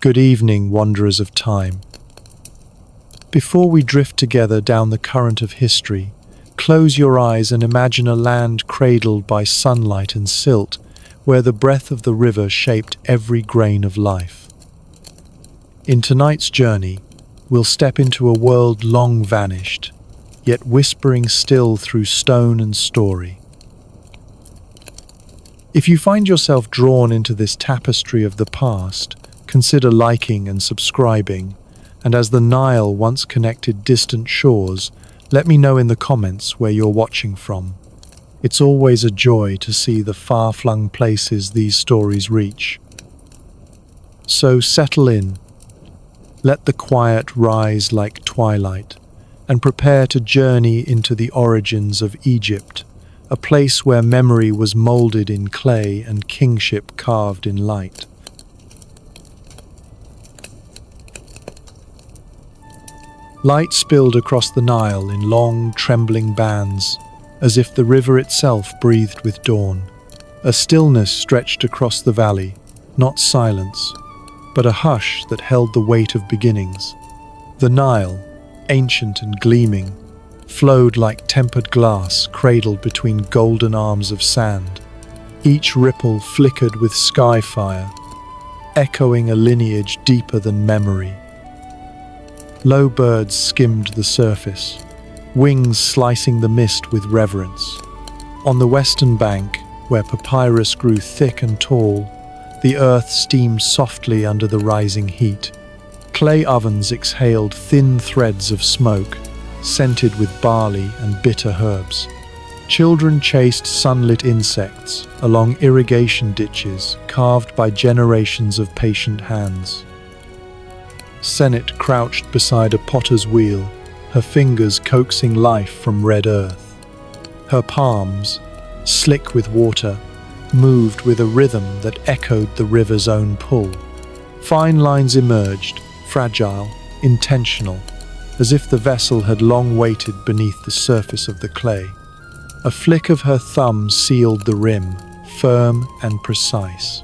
Good evening, wanderers of time. Before we drift together down the current of history, close your eyes and imagine a land cradled by sunlight and silt, where the breath of the river shaped every grain of life. In tonight's journey, we'll step into a world long vanished, yet whispering still through stone and story. If you find yourself drawn into this tapestry of the past, consider liking and subscribing, and as the Nile once connected distant shores, let me know in the comments where you're watching from. It's always a joy to see the far-flung places these stories reach. So settle in, let the quiet rise like twilight, and prepare to journey into the origins of Egypt, a place where memory was molded in clay and kingship carved in light. Light spilled across the Nile in long, trembling bands, as if the river itself breathed with dawn. A stillness stretched across the valley, not silence, but a hush that held the weight of beginnings. The Nile, ancient and gleaming, flowed like tempered glass cradled between golden arms of sand. Each ripple flickered with sky fire, echoing a lineage deeper than memory. Low birds skimmed the surface, wings slicing the mist with reverence. On the western bank, where papyrus grew thick and tall, the earth steamed softly under the rising heat. Clay ovens exhaled thin threads of smoke, scented with barley and bitter herbs. Children chased sunlit insects along irrigation ditches carved by generations of patient hands. Senet crouched beside a potter's wheel, her fingers coaxing life from red earth. Her palms, slick with water, moved with a rhythm that echoed the river's own pull. Fine lines emerged, fragile, intentional, as if the vessel had long waited beneath the surface of the clay. A flick of her thumb sealed the rim, firm and precise.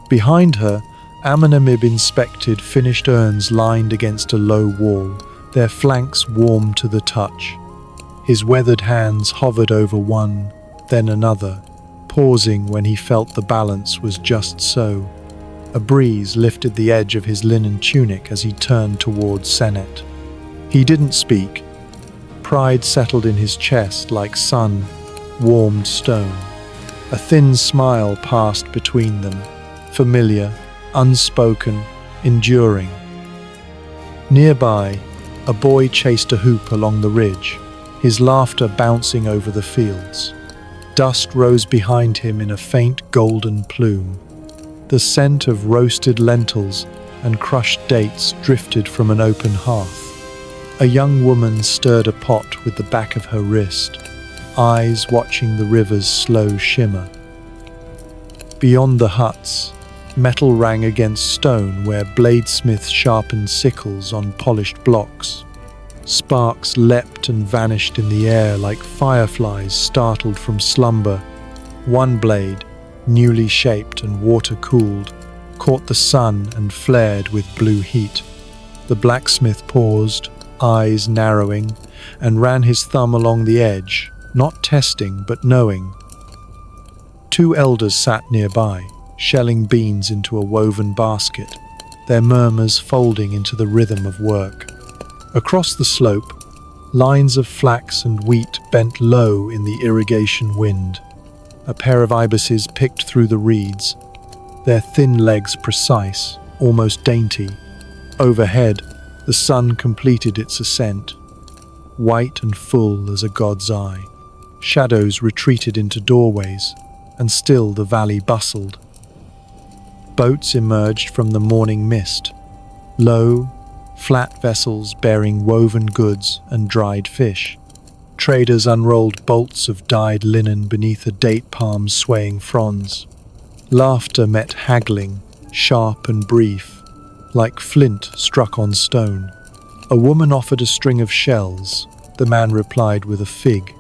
Behind her, Amenem-ib inspected finished urns lined against a low wall, their flanks warm to the touch. His weathered hands hovered over one, then another, pausing when he felt the balance was just so. A breeze lifted the edge of his linen tunic as he turned towards Senet. He didn't speak. Pride settled in his chest like sun-warmed stone. A thin smile passed between them, familiar, unspoken, enduring. Nearby, a boy chased a hoop along the ridge, his laughter bouncing over the fields. Dust rose behind him in a faint golden plume. The scent of roasted lentils and crushed dates drifted from an open hearth. A young woman stirred a pot with the back of her wrist, eyes watching the river's slow shimmer. Beyond the huts, metal rang against stone where bladesmiths sharpened sickles on polished blocks. Sparks leapt and vanished in the air like fireflies startled from slumber. One blade, newly shaped and water-cooled, caught the sun and flared with blue heat. The blacksmith paused, eyes narrowing, and ran his thumb along the edge, not testing but knowing. Two elders sat nearby, shelling beans into a woven basket, their murmurs folding into the rhythm of work. Across the slope, lines of flax and wheat bent low in the irrigation wind. A pair of ibises picked through the reeds, their thin legs precise, almost dainty. Overhead, the sun completed its ascent, white and full as a god's eye. Shadows retreated into doorways, and still the valley bustled. Boats emerged from the morning mist, low, flat vessels bearing woven goods and dried fish. Traders unrolled bolts of dyed linen beneath a date palm's swaying fronds. Laughter met haggling, sharp and brief, like flint struck on stone. A woman offered a string of shells. The man replied with a fig.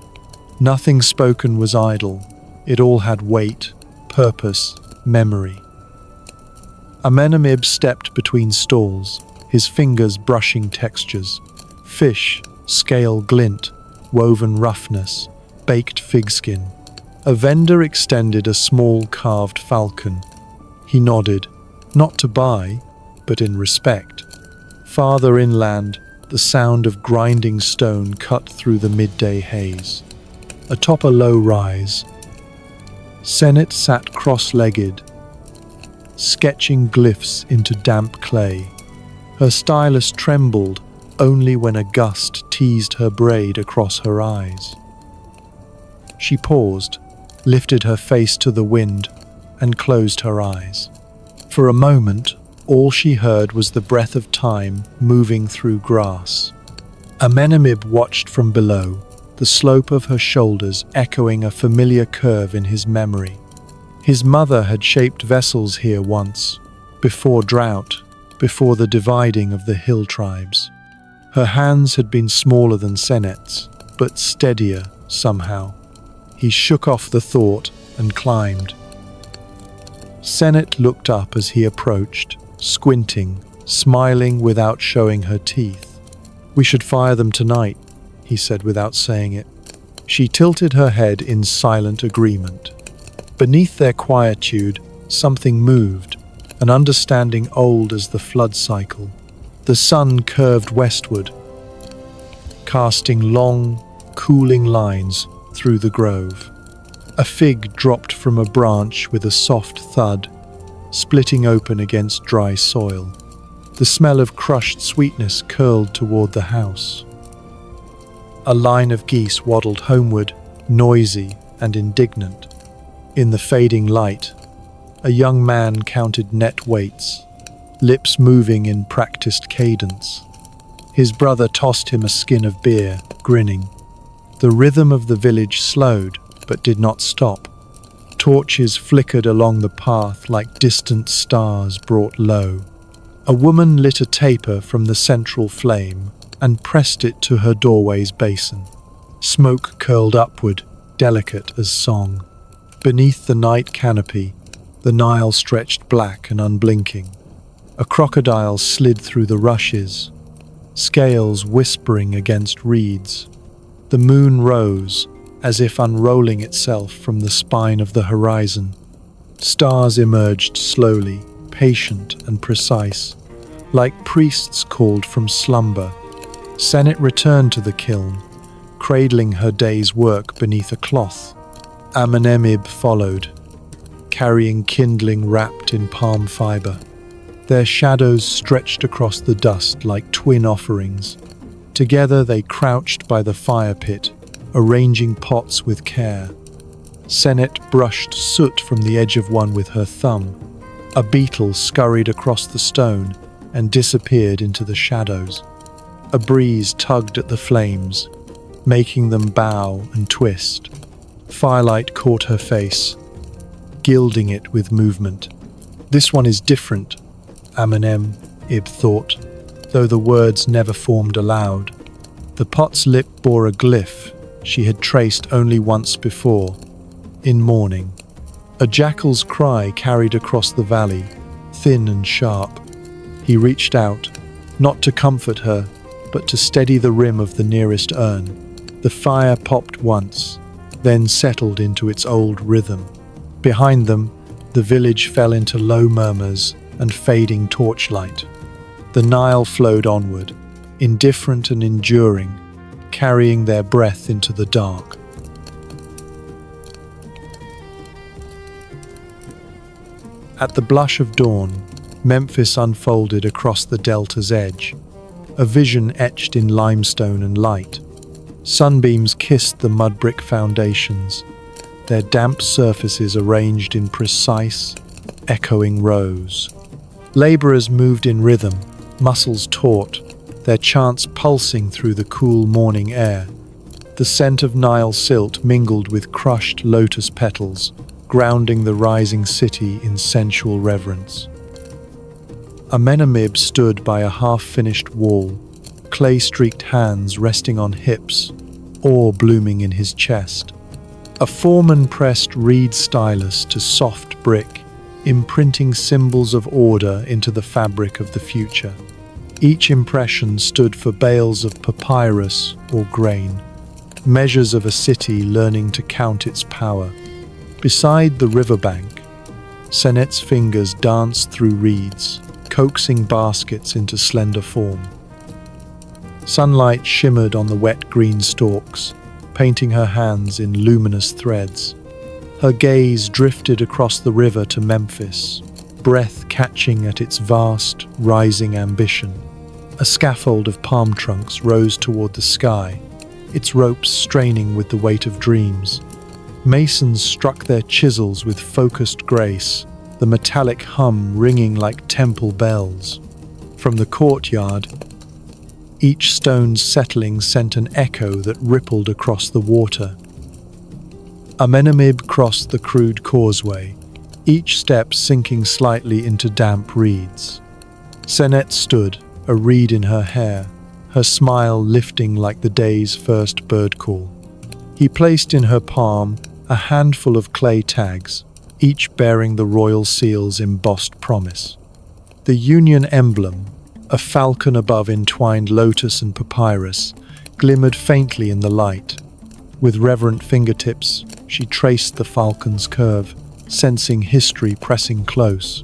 Nothing spoken was idle. It all had weight, purpose, memory. Amenem-ib stepped between stalls, his fingers brushing textures. Fish, scale glint, woven roughness, baked figskin. A vendor extended a small carved falcon. He nodded, not to buy, but in respect. Farther inland, the sound of grinding stone cut through the midday haze. Atop a low rise, Senet sat cross-legged, sketching glyphs into damp clay. Her stylus trembled only when a gust teased her braid across her eyes. She paused, lifted her face to the wind, and closed her eyes. For a moment, all she heard was the breath of time moving through grass. Amenem-ib watched from below, the slope of her shoulders echoing a familiar curve in his memory. His mother had shaped vessels here once, before drought, before the dividing of the hill tribes. Her hands had been smaller than Senet's, but steadier somehow. He shook off the thought and climbed. Senet looked up as he approached, squinting, smiling without showing her teeth. "We should fire them tonight," he said without saying it. She tilted her head in silent agreement. Beneath their quietude, something moved, an understanding old as the flood cycle. The sun curved westward, casting long, cooling lines through the grove. A fig dropped from a branch with a soft thud, splitting open against dry soil. The smell of crushed sweetness curled toward the house. A line of geese waddled homeward, noisy and indignant. In the fading light, a young man counted net weights, lips moving in practiced cadence. His brother tossed him a skin of beer, grinning. The rhythm of the village slowed, but did not stop. Torches flickered along the path like distant stars brought low. A woman lit a taper from the central flame and pressed it to her doorway's basin. Smoke curled upward, delicate as song. Beneath the night canopy, the Nile stretched black and unblinking. A crocodile slid through the rushes, scales whispering against reeds. The moon rose, as if unrolling itself from the spine of the horizon. Stars emerged slowly, patient and precise, like priests called from slumber. Senet returned to the kiln, cradling her day's work beneath a cloth. Amenem-ib followed, carrying kindling wrapped in palm fiber. Their shadows stretched across the dust like twin offerings. Together they crouched by the fire pit, arranging pots with care. Senet brushed soot from the edge of one with her thumb. A beetle scurried across the stone and disappeared into the shadows. A breeze tugged at the flames, making them bow and twist. Firelight caught her face, gilding it with movement. "This one is different," Amenem-ib thought, though the words never formed aloud. The pot's lip bore a glyph she had traced only once before, in morning. A jackal's cry carried across the valley, thin and sharp. He reached out, not to comfort her, but to steady the rim of the nearest urn. The fire popped once, then settled into its old rhythm. Behind them, the village fell into low murmurs and fading torchlight. The Nile flowed onward, indifferent and enduring, carrying their breath into the dark. At the blush of dawn, Memphis unfolded across the delta's edge, a vision etched in limestone and light. Sunbeams kissed the mud brick foundations, their damp surfaces arranged in precise, echoing rows. Laborers moved in rhythm, muscles taut, their chants pulsing through the cool morning air. The scent of Nile silt mingled with crushed lotus petals, grounding the rising city in sensual reverence. Amenem-ib stood by a half-finished wall, clay-streaked hands resting on hips, awe blooming in his chest. A foreman pressed reed stylus to soft brick, imprinting symbols of order into the fabric of the future. Each impression stood for bales of papyrus or grain, measures of a city learning to count its power. Beside the riverbank, Senet's fingers danced through reeds, coaxing baskets into slender form. Sunlight shimmered on the wet green stalks, painting her hands in luminous threads. Her gaze drifted across the river to Memphis, breath catching at its vast, rising ambition. A scaffold of palm trunks rose toward the sky, its ropes straining with the weight of dreams. Masons struck their chisels with focused grace, the metallic hum ringing like temple bells. From the courtyard, each stone's settling sent an echo that rippled across the water. Amenem-ib crossed the crude causeway, each step sinking slightly into damp reeds. Senet stood, a reed in her hair, her smile lifting like the day's first bird call. He placed in her palm a handful of clay tags, each bearing the royal seal's embossed promise. The Union emblem, a falcon above entwined lotus and papyrus, glimmered faintly in the light. With reverent fingertips, she traced the falcon's curve, sensing history pressing close.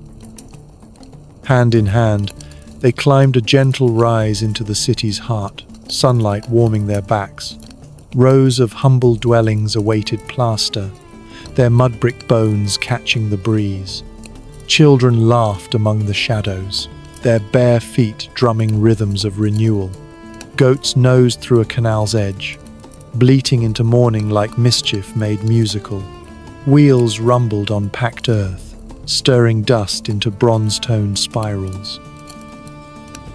Hand in hand, they climbed a gentle rise into the city's heart, sunlight warming their backs. Rows of humble dwellings awaited plaster, their mud-brick bones catching the breeze. Children laughed among the shadows, their bare feet drumming rhythms of renewal. Goats nosed through a canal's edge, bleating into morning like mischief made musical. Wheels rumbled on packed earth, stirring dust into bronze-toned spirals.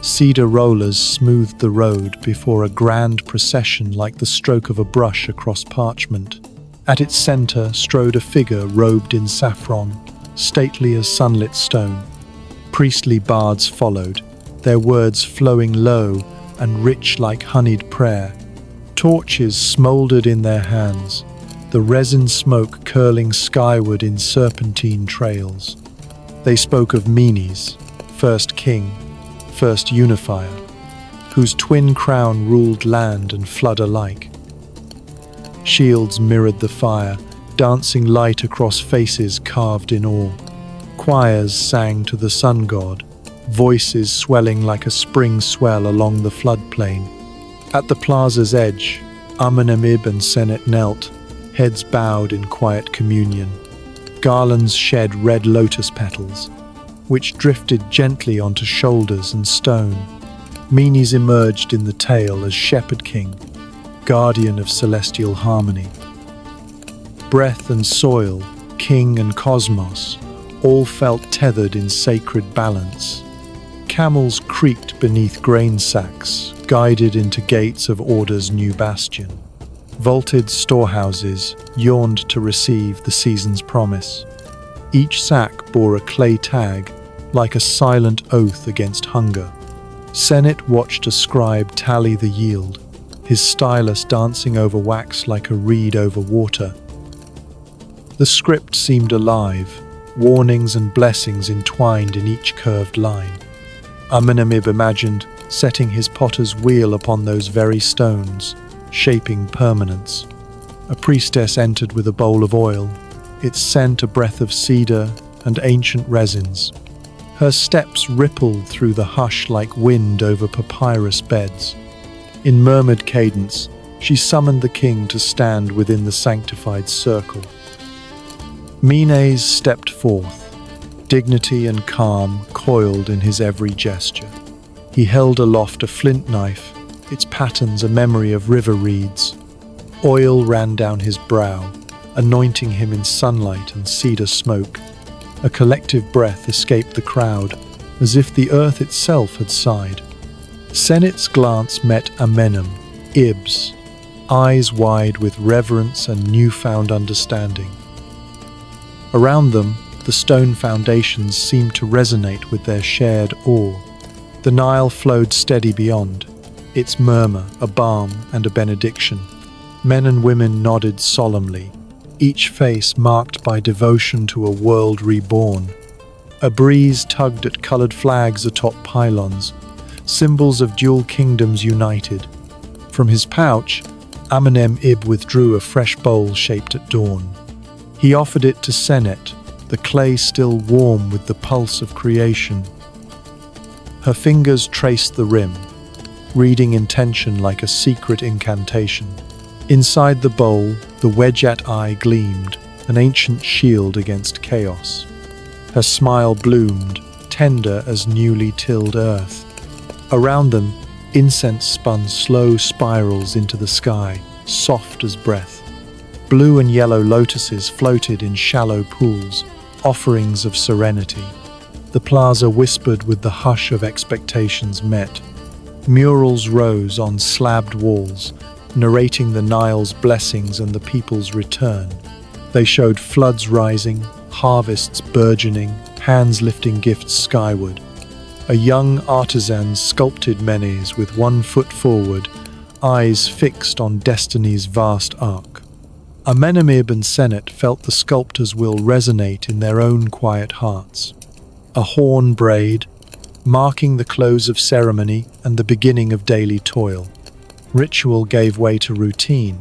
Cedar rollers smoothed the road before a grand procession like the stroke of a brush across parchment. At its center strode a figure robed in saffron, stately as sunlit stone. Priestly bards followed, their words flowing low and rich like honeyed prayer. Torches smoldered in their hands, the resin smoke curling skyward in serpentine trails. They spoke of Menes, first king, first unifier, whose twin crown ruled land and flood alike. Shields mirrored the fire, dancing light across faces carved in awe. Choirs sang to the sun god, voices swelling like a spring swell along the floodplain. At the plaza's edge, Amenem-ib and Senet knelt, heads bowed in quiet communion. Garlands shed red lotus petals, which drifted gently onto shoulders and stone. Menes emerged in the tale as shepherd king, guardian of celestial harmony. Breath and soil, king and cosmos, all felt tethered in sacred balance. Camels creaked beneath grain sacks, guided into gates of order's new bastion. Vaulted storehouses yawned to receive the season's promise. Each sack bore a clay tag, like a silent oath against hunger. Senet watched a scribe tally the yield, his stylus dancing over wax like a reed over water. The script seemed alive, warnings and blessings entwined in each curved line. Amenem-ib imagined setting his potter's wheel upon those very stones, shaping permanence. A priestess entered with a bowl of oil, its scent a breath of cedar and ancient resins. Her steps rippled through the hush like wind over papyrus beds. In murmured cadence, she summoned the king to stand within the sanctified circle. Menes stepped forth, dignity and calm coiled in his every gesture. He held aloft a flint knife, its patterns a memory of river reeds. Oil ran down his brow, anointing him in sunlight and cedar smoke. A collective breath escaped the crowd, as if the earth itself had sighed. Senet's glance met Amenem-ib's, eyes wide with reverence and newfound understanding. Around them, the stone foundations seemed to resonate with their shared awe. The Nile flowed steady beyond, its murmur a balm and a benediction. Men and women nodded solemnly, each face marked by devotion to a world reborn. A breeze tugged at coloured flags atop pylons, symbols of dual kingdoms united. From his pouch, Amenem-ib withdrew a fresh bowl shaped at dawn. He offered it to Senet, the clay still warm with the pulse of creation. Her fingers traced the rim, reading intention like a secret incantation. Inside the bowl, the wedge-at eye gleamed, an ancient shield against chaos. Her smile bloomed, tender as newly tilled earth. Around them, incense spun slow spirals into the sky, soft as breath. Blue and yellow lotuses floated in shallow pools, offerings of serenity. The plaza whispered with the hush of expectations met. Murals rose on slabbed walls, narrating the Nile's blessings and the people's return. They showed floods rising, harvests burgeoning, hands lifting gifts skyward. A young artisan sculpted Menes with 1 foot forward, eyes fixed on destiny's vast arc. Amenem-ib and Senet felt the sculptor's will resonate in their own quiet hearts. A horn brayed, marking the close of ceremony and the beginning of daily toil. Ritual gave way to routine,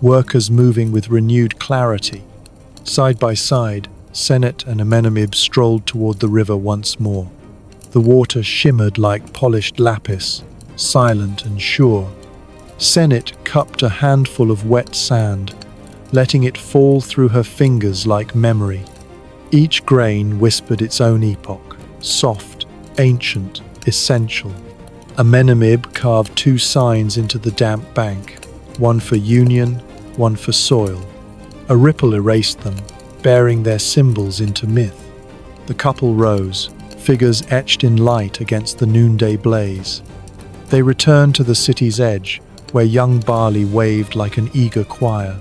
workers moving with renewed clarity. Side by side, Senet and Amenem-ib strolled toward the river once more. The water shimmered like polished lapis, silent and sure. Senet cupped a handful of wet sand, letting it fall through her fingers like memory. Each grain whispered its own epoch, soft, ancient, essential. Amenem-ib carved 2 signs into the damp bank, one for union, one for soil. A ripple erased them, bearing their symbols into myth. The couple rose, figures etched in light against the noonday blaze. They returned to the city's edge, where young barley waved like an eager choir.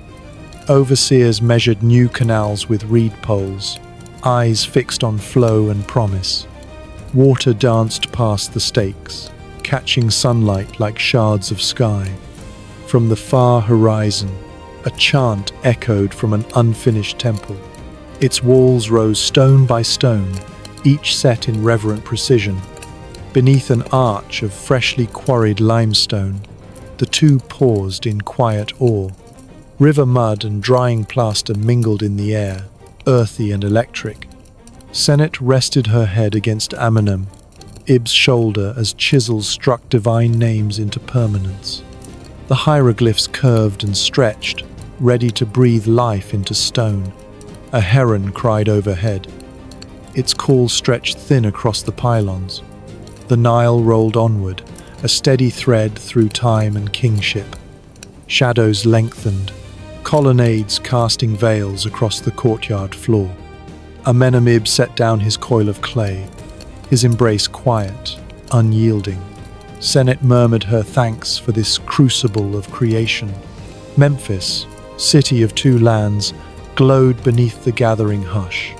Overseers measured new canals with reed poles, eyes fixed on flow and promise. Water danced past the stakes, catching sunlight like shards of sky. From the far horizon, a chant echoed from an unfinished temple. Its walls rose stone by stone, each set in reverent precision. Beneath an arch of freshly quarried limestone, the two paused in quiet awe. River mud and drying plaster mingled in the air, earthy and electric. Senet rested her head against Amenem-ib's shoulder as chisels struck divine names into permanence. The hieroglyphs curved and stretched, ready to breathe life into stone. A heron cried overhead. Its call stretched thin across the pylons. The Nile rolled onward, a steady thread through time and kingship. Shadows lengthened, colonnades casting veils across the courtyard floor. Amenem-ib set down his coil of clay, his embrace quiet, unyielding. Senet murmured her thanks for this crucible of creation. Memphis, city of 2 lands, glowed beneath the gathering hush.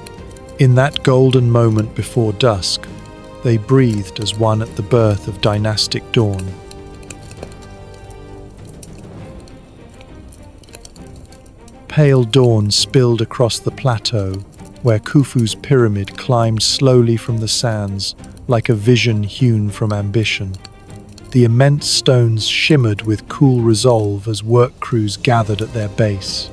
In that golden moment before dusk, they breathed as one at the birth of dynastic dawn. Pale dawn spilled across the plateau, where Khufu's pyramid climbed slowly from the sands like a vision hewn from ambition. The immense stones shimmered with cool resolve as work crews gathered at their base.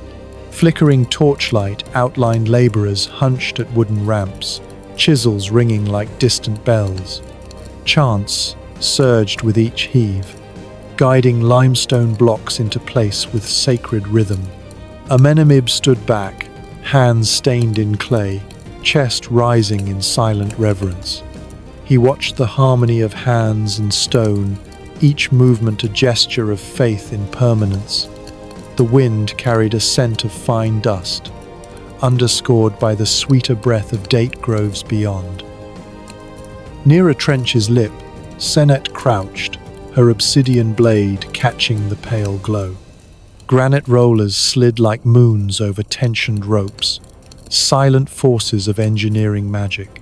Flickering torchlight outlined laborers hunched at wooden ramps, chisels ringing like distant bells. Chants surged with each heave, guiding limestone blocks into place with sacred rhythm. Amenem-ib stood back, hands stained in clay, chest rising in silent reverence. He watched the harmony of hands and stone, each movement a gesture of faith in permanence. The wind carried a scent of fine dust, underscored by the sweeter breath of date groves beyond. Near a trench's lip, Senet crouched, her obsidian blade catching the pale glow. Granite rollers slid like moons over tensioned ropes, silent forces of engineering magic.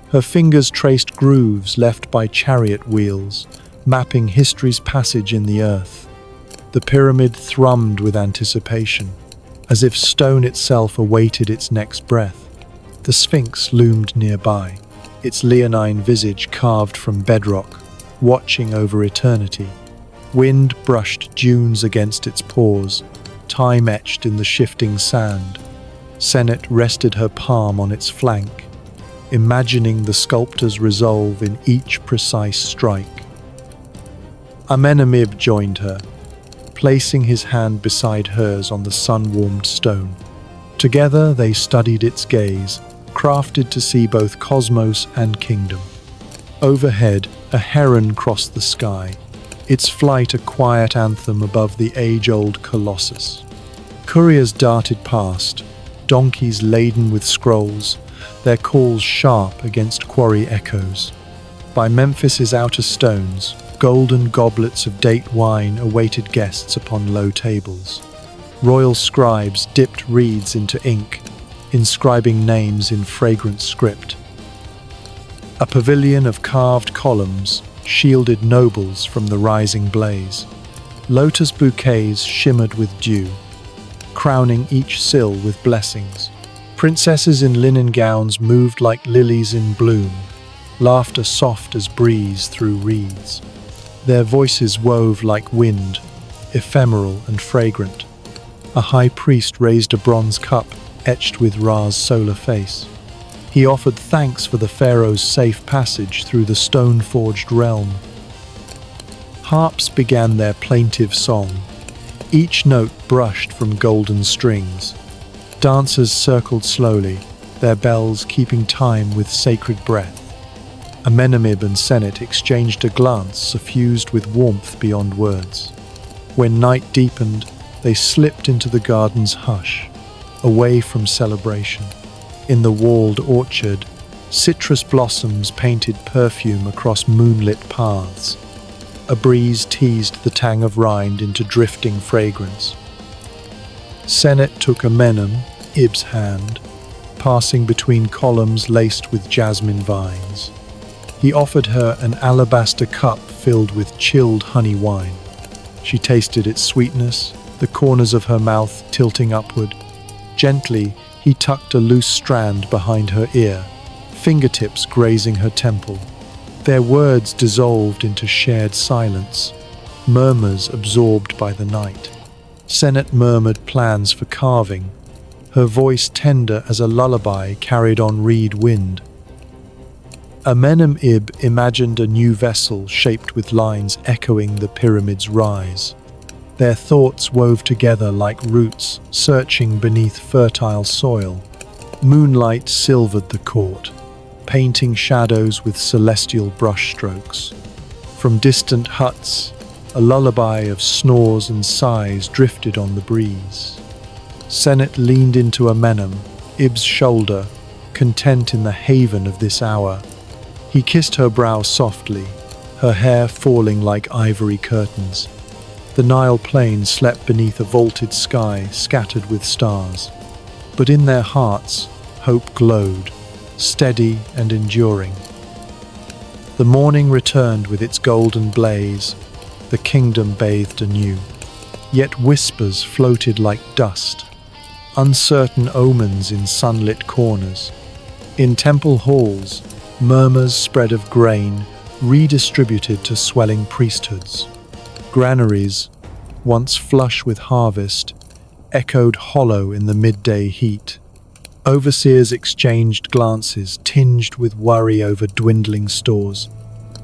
Her fingers traced grooves left by chariot wheels, mapping history's passage in the earth. The pyramid thrummed with anticipation, as if stone itself awaited its next breath. The Sphinx loomed nearby, its leonine visage carved from bedrock, watching over eternity. Wind brushed dunes against its paws, time etched in the shifting sand. Senet rested her palm on its flank, imagining the sculptor's resolve in each precise strike. Amenem-ib joined her, placing his hand beside hers on the sun-warmed stone. Together they studied its gaze, crafted to see both cosmos and kingdom. Overhead, a heron crossed the sky, its flight a quiet anthem above the age-old colossus. Couriers darted past, donkeys laden with scrolls, their calls sharp against quarry echoes. By Memphis's outer stones, golden goblets of date wine awaited guests upon low tables. Royal scribes dipped reeds into ink, inscribing names in fragrant script. A pavilion of carved columns shielded nobles from the rising blaze. Lotus bouquets shimmered with dew, crowning each sill with blessings. Princesses in linen gowns moved like lilies in bloom, laughter soft as breeze through reeds. Their voices wove like wind, ephemeral and fragrant. A high priest raised a bronze cup etched with Ra's solar face. He offered thanks for the pharaoh's safe passage through the stone-forged realm. Harps began their plaintive song, each note brushed from golden strings. Dancers circled slowly, their bells keeping time with sacred breath. Amenem-ib and Senet exchanged a glance suffused with warmth beyond words. When night deepened, they slipped into the garden's hush, away from celebration. In the walled orchard, citrus blossoms painted perfume across moonlit paths. A breeze teased the tang of rind into drifting fragrance. Senet took Amenem-ib's hand, passing between columns laced with jasmine vines. He offered her an alabaster cup filled with chilled honey wine. She tasted its sweetness, the corners of her mouth tilting upward. Gently, he tucked a loose strand behind her ear, fingertips grazing her temple. Their words dissolved into shared silence, murmurs absorbed by the night. Senet murmured plans for carving, her voice tender as a lullaby carried on reed wind. Amenem-ib imagined a new vessel shaped with lines echoing the pyramid's rise. Their thoughts wove together like roots searching beneath fertile soil. Moonlight silvered the court, painting shadows with celestial brushstrokes. From distant huts, a lullaby of snores and sighs drifted on the breeze. Senet leaned into Amenem-ib's shoulder, content in the haven of this hour. He kissed her brow softly, her hair falling like ivory curtains. The Nile plain slept beneath a vaulted sky scattered with stars. But in their hearts, hope glowed, steady and enduring. The morning returned with its golden blaze, the kingdom bathed anew. Yet whispers floated like dust, uncertain omens in sunlit corners. In temple halls, murmurs spread of grain, redistributed to swelling priesthoods. Granaries, once flush with harvest, echoed hollow in the midday heat. Overseers exchanged glances tinged with worry over dwindling stores.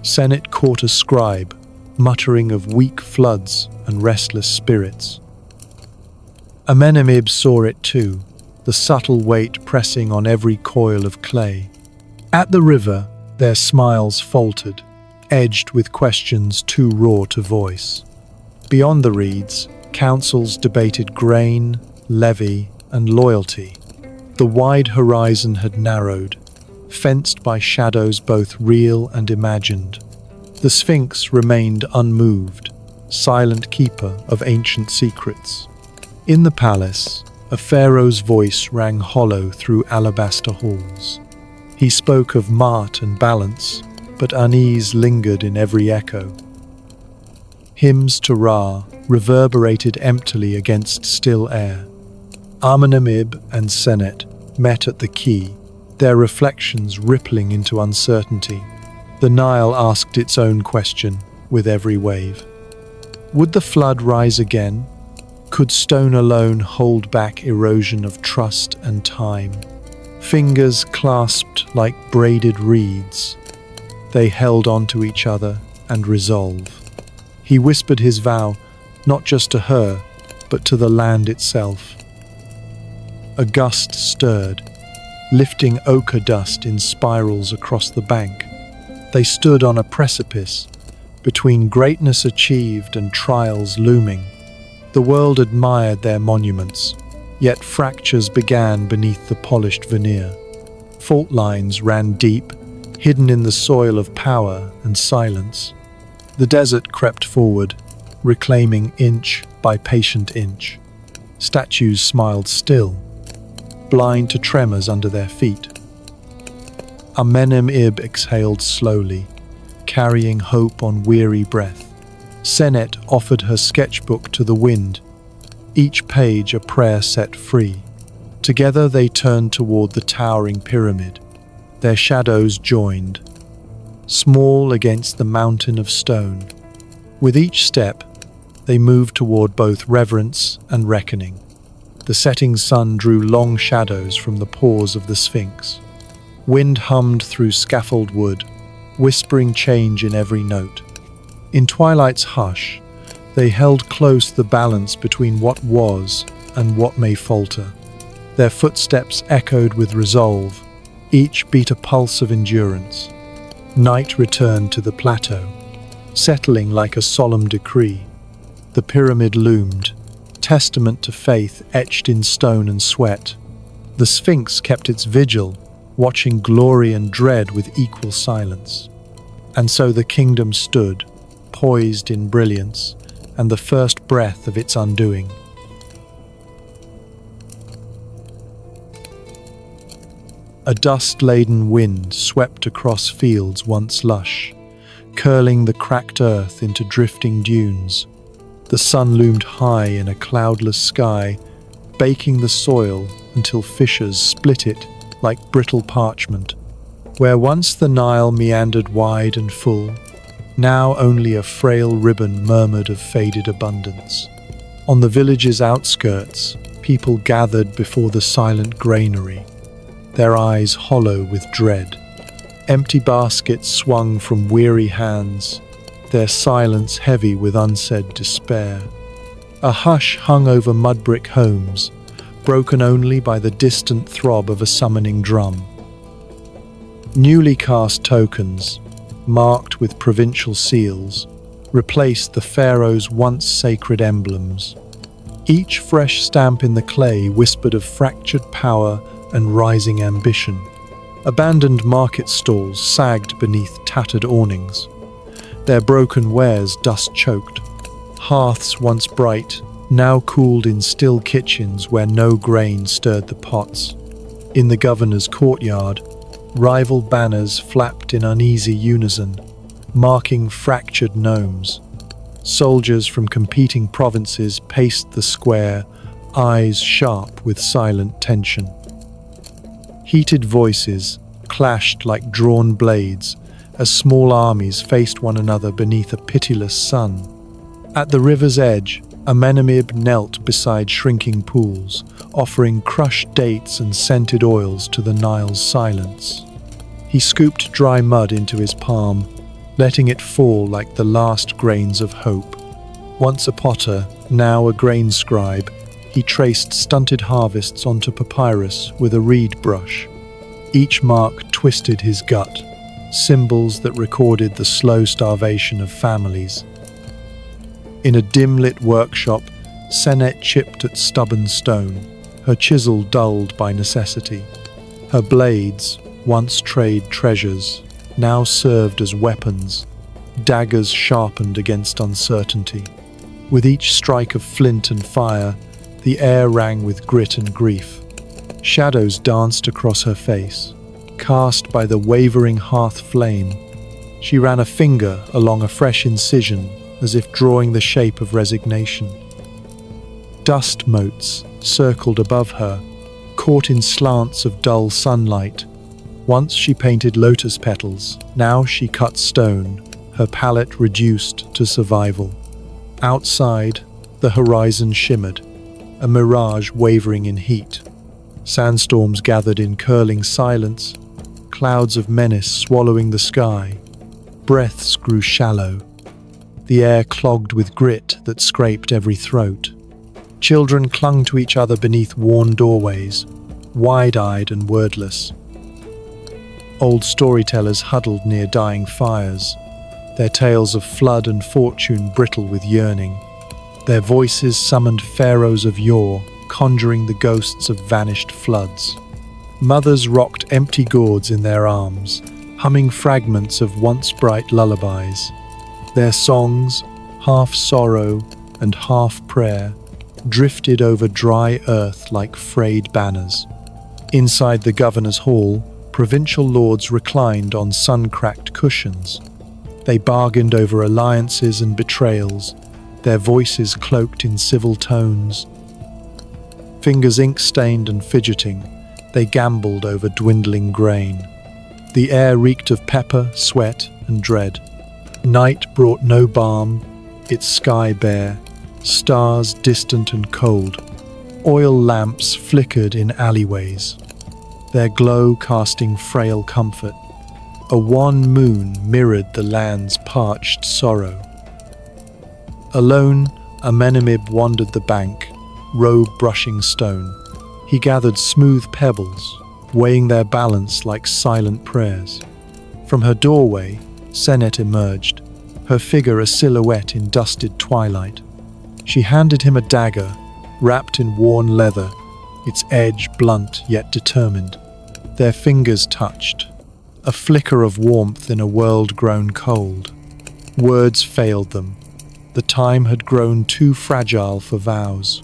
Senet caught a scribe, muttering of weak floods and restless spirits. Amenem-ib saw it too, the subtle weight pressing on every coil of clay. At the river, their smiles faltered, edged with questions too raw to voice. Beyond the reeds, councils debated grain, levy, and loyalty. The wide horizon had narrowed, fenced by shadows both real and imagined. The Sphinx remained unmoved, silent keeper of ancient secrets. In the palace, a pharaoh's voice rang hollow through alabaster halls. He spoke of mart and balance, but unease lingered in every echo. Hymns to Ra reverberated emptily against still air. Amenem-ib and Senet met at the quay, their reflections rippling into uncertainty. The Nile asked its own question with every wave. Would the flood rise again? Could stone alone hold back erosion of trust and time? Fingers clasped like braided reeds, they held on to each other and resolve. He whispered his vow, not just to her, but to the land itself. A gust stirred, lifting ochre dust in spirals across the bank. They stood on a precipice, between greatness achieved and trials looming. The world admired their monuments, yet fractures began beneath the polished veneer. Fault lines ran deep, hidden in the soil of power and silence. The desert crept forward, reclaiming inch by patient inch. Statues smiled still, blind to tremors under their feet. Amenem-ib exhaled slowly, carrying hope on weary breath. Senet offered her sketchbook to the wind, each page a prayer set free. Together they turned toward the towering pyramid, their shadows joined, small against the mountain of stone. With each step, they moved toward both reverence and reckoning. The setting sun drew long shadows from the pores of the Sphinx. Wind hummed through scaffold wood, whispering change in every note. In Twilight's hush, they held close the balance between what was and what may falter. Their footsteps echoed with resolve, each beat a pulse of endurance. Night returned to the plateau, settling like a solemn decree. The pyramid loomed, testament to faith etched in stone and sweat. The Sphinx kept its vigil, watching glory and dread with equal silence. And so the kingdom stood, poised in brilliance, and the first breath of its undoing. A dust-laden wind swept across fields once lush, curling the cracked earth into drifting dunes. The sun loomed high in a cloudless sky, baking the soil until fissures split it like brittle parchment. Where once the Nile meandered wide and full, now only a frail ribbon murmured of faded abundance. On the village's outskirts, people gathered before the silent granary, their eyes hollow with dread. Empty baskets swung from weary hands, their silence heavy with unsaid despair. A hush hung over mud-brick homes, broken only by the distant throb of a summoning drum. Newly cast tokens, marked with provincial seals, replaced the pharaoh's once sacred emblems. Each fresh stamp in the clay whispered of fractured power and rising ambition. Abandoned market stalls sagged beneath tattered awnings, their broken wares dust-choked. Hearths once bright, now cooled in still kitchens where no grain stirred the pots. In the governor's courtyard, rival banners flapped in uneasy unison, marking fractured gnomes. Soldiers from competing provinces paced the square, eyes sharp with silent tension. Heated voices clashed like drawn blades as small armies faced one another beneath a pitiless sun. At the river's edge, Amenem-ib knelt beside shrinking pools, offering crushed dates and scented oils to the Nile's silence. He scooped dry mud into his palm, letting it fall like the last grains of hope. Once a potter, now a grain scribe, he traced stunted harvests onto papyrus with a reed brush. Each mark twisted his gut, symbols that recorded the slow starvation of families. In a dim-lit workshop, Senet chipped at stubborn stone, her chisel dulled by necessity. Her blades, once trade treasures, now served as weapons, daggers sharpened against uncertainty. With each strike of flint and fire, the air rang with grit and grief. Shadows danced across her face, cast by the wavering hearth flame. She ran a finger along a fresh incision, as if drawing the shape of resignation. Dust motes circled above her, caught in slants of dull sunlight, Once she painted lotus petals, now she cut stone, her palette reduced to survival. Outside, the horizon shimmered, a mirage wavering in heat. Sandstorms gathered in curling silence, clouds of menace swallowing the sky. Breaths grew shallow, the air clogged with grit that scraped every throat. Children clung to each other beneath worn doorways, wide-eyed and wordless. Old storytellers huddled near dying fires, their tales of flood and fortune brittle with yearning. Their voices summoned pharaohs of yore, conjuring the ghosts of vanished floods. Mothers rocked empty gourds in their arms, humming fragments of once bright lullabies. Their songs, half sorrow and half prayer, drifted over dry earth like frayed banners. Inside the governor's hall, provincial lords reclined on sun-cracked cushions. They bargained over alliances and betrayals, their voices cloaked in civil tones. Fingers ink-stained and fidgeting, they gambled over dwindling grain. The air reeked of pepper, sweat, and dread. Night brought no balm, its sky bare, stars distant and cold. Oil lamps flickered in alleyways, their glow casting frail comfort. A wan moon mirrored the land's parched sorrow. Alone, Amenem-ib wandered the bank, robe brushing stone. He gathered smooth pebbles, weighing their balance like silent prayers. From her doorway, Senet emerged, her figure a silhouette in dusted twilight. She handed him a dagger, wrapped in worn leather, its edge blunt yet determined. Their fingers touched, a flicker of warmth in a world grown cold. Words failed them. The time had grown too fragile for vows.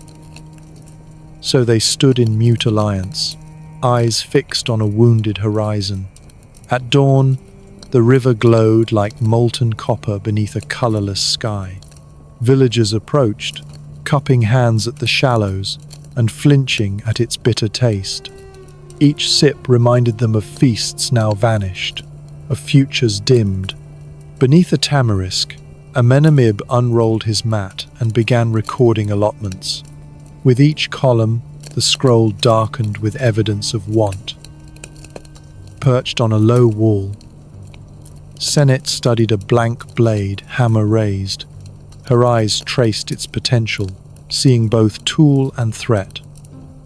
So they stood in mute alliance, eyes fixed on a wounded horizon. At dawn, the river glowed like molten copper beneath a colorless sky. Villagers approached, cupping hands at the shallows and flinching at its bitter taste. Each sip reminded them of feasts now vanished, of futures dimmed. Beneath a tamarisk, Amenem-ib unrolled his mat and began recording allotments. With each column, the scroll darkened with evidence of want. Perched on a low wall, Senet studied a blank blade, hammer raised. Her eyes traced its potential, seeing both tool and threat.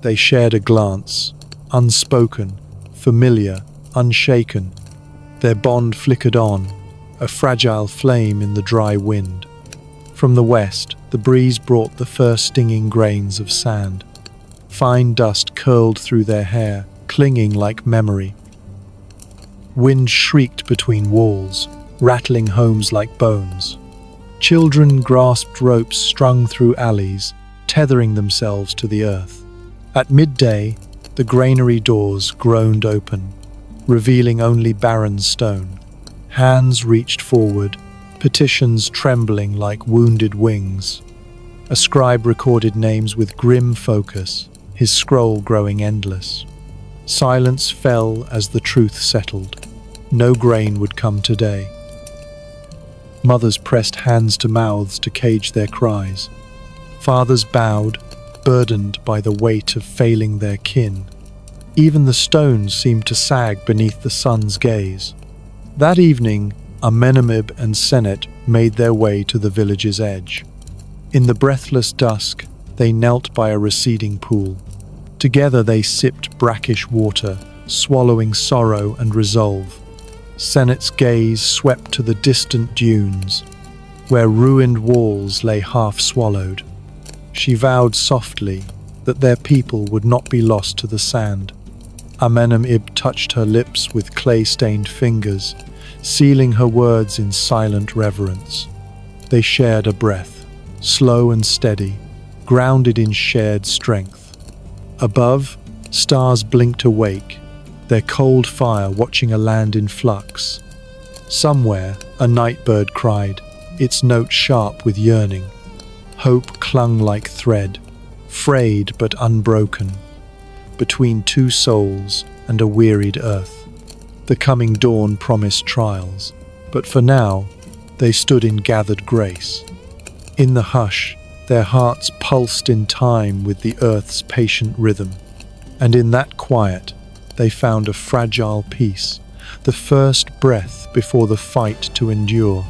They shared a glance, unspoken, familiar, unshaken. Their bond flickered on, a fragile flame in the dry wind. From the west, the breeze brought the first stinging grains of sand. Fine dust curled through their hair, clinging like memory. Wind shrieked between walls, rattling homes like bones. Children grasped ropes strung through alleys, tethering themselves to the earth. At midday, the granary doors groaned open, revealing only barren stone. Hands reached forward, petitions trembling like wounded wings. A scribe recorded names with grim focus, his scroll growing endless. Silence fell as the truth settled. No grain would come today. Mothers pressed hands to mouths to cage their cries. Fathers bowed, burdened by the weight of failing their kin. Even the stones seemed to sag beneath the sun's gaze. That evening, Amenem-ib and Senet made their way to the village's edge. In the breathless dusk, they knelt by a receding pool. Together they sipped brackish water, swallowing sorrow and resolve. Senet's gaze swept to the distant dunes, where ruined walls lay half swallowed. She vowed softly that their people would not be lost to the sand. Amenem-ib touched her lips with clay-stained fingers, sealing her words in silent reverence. They shared a breath, slow and steady, grounded in shared strength. Above, stars blinked awake, their cold fire watching a land in flux. Somewhere, a nightbird cried, its note sharp with yearning. Hope clung like thread, frayed but unbroken, between two souls and a wearied earth. The coming dawn promised trials, but for now, they stood in gathered grace. In the hush, their hearts pulsed in time with the earth's patient rhythm, and in that quiet, they found a fragile peace, the first breath before the fight to endure.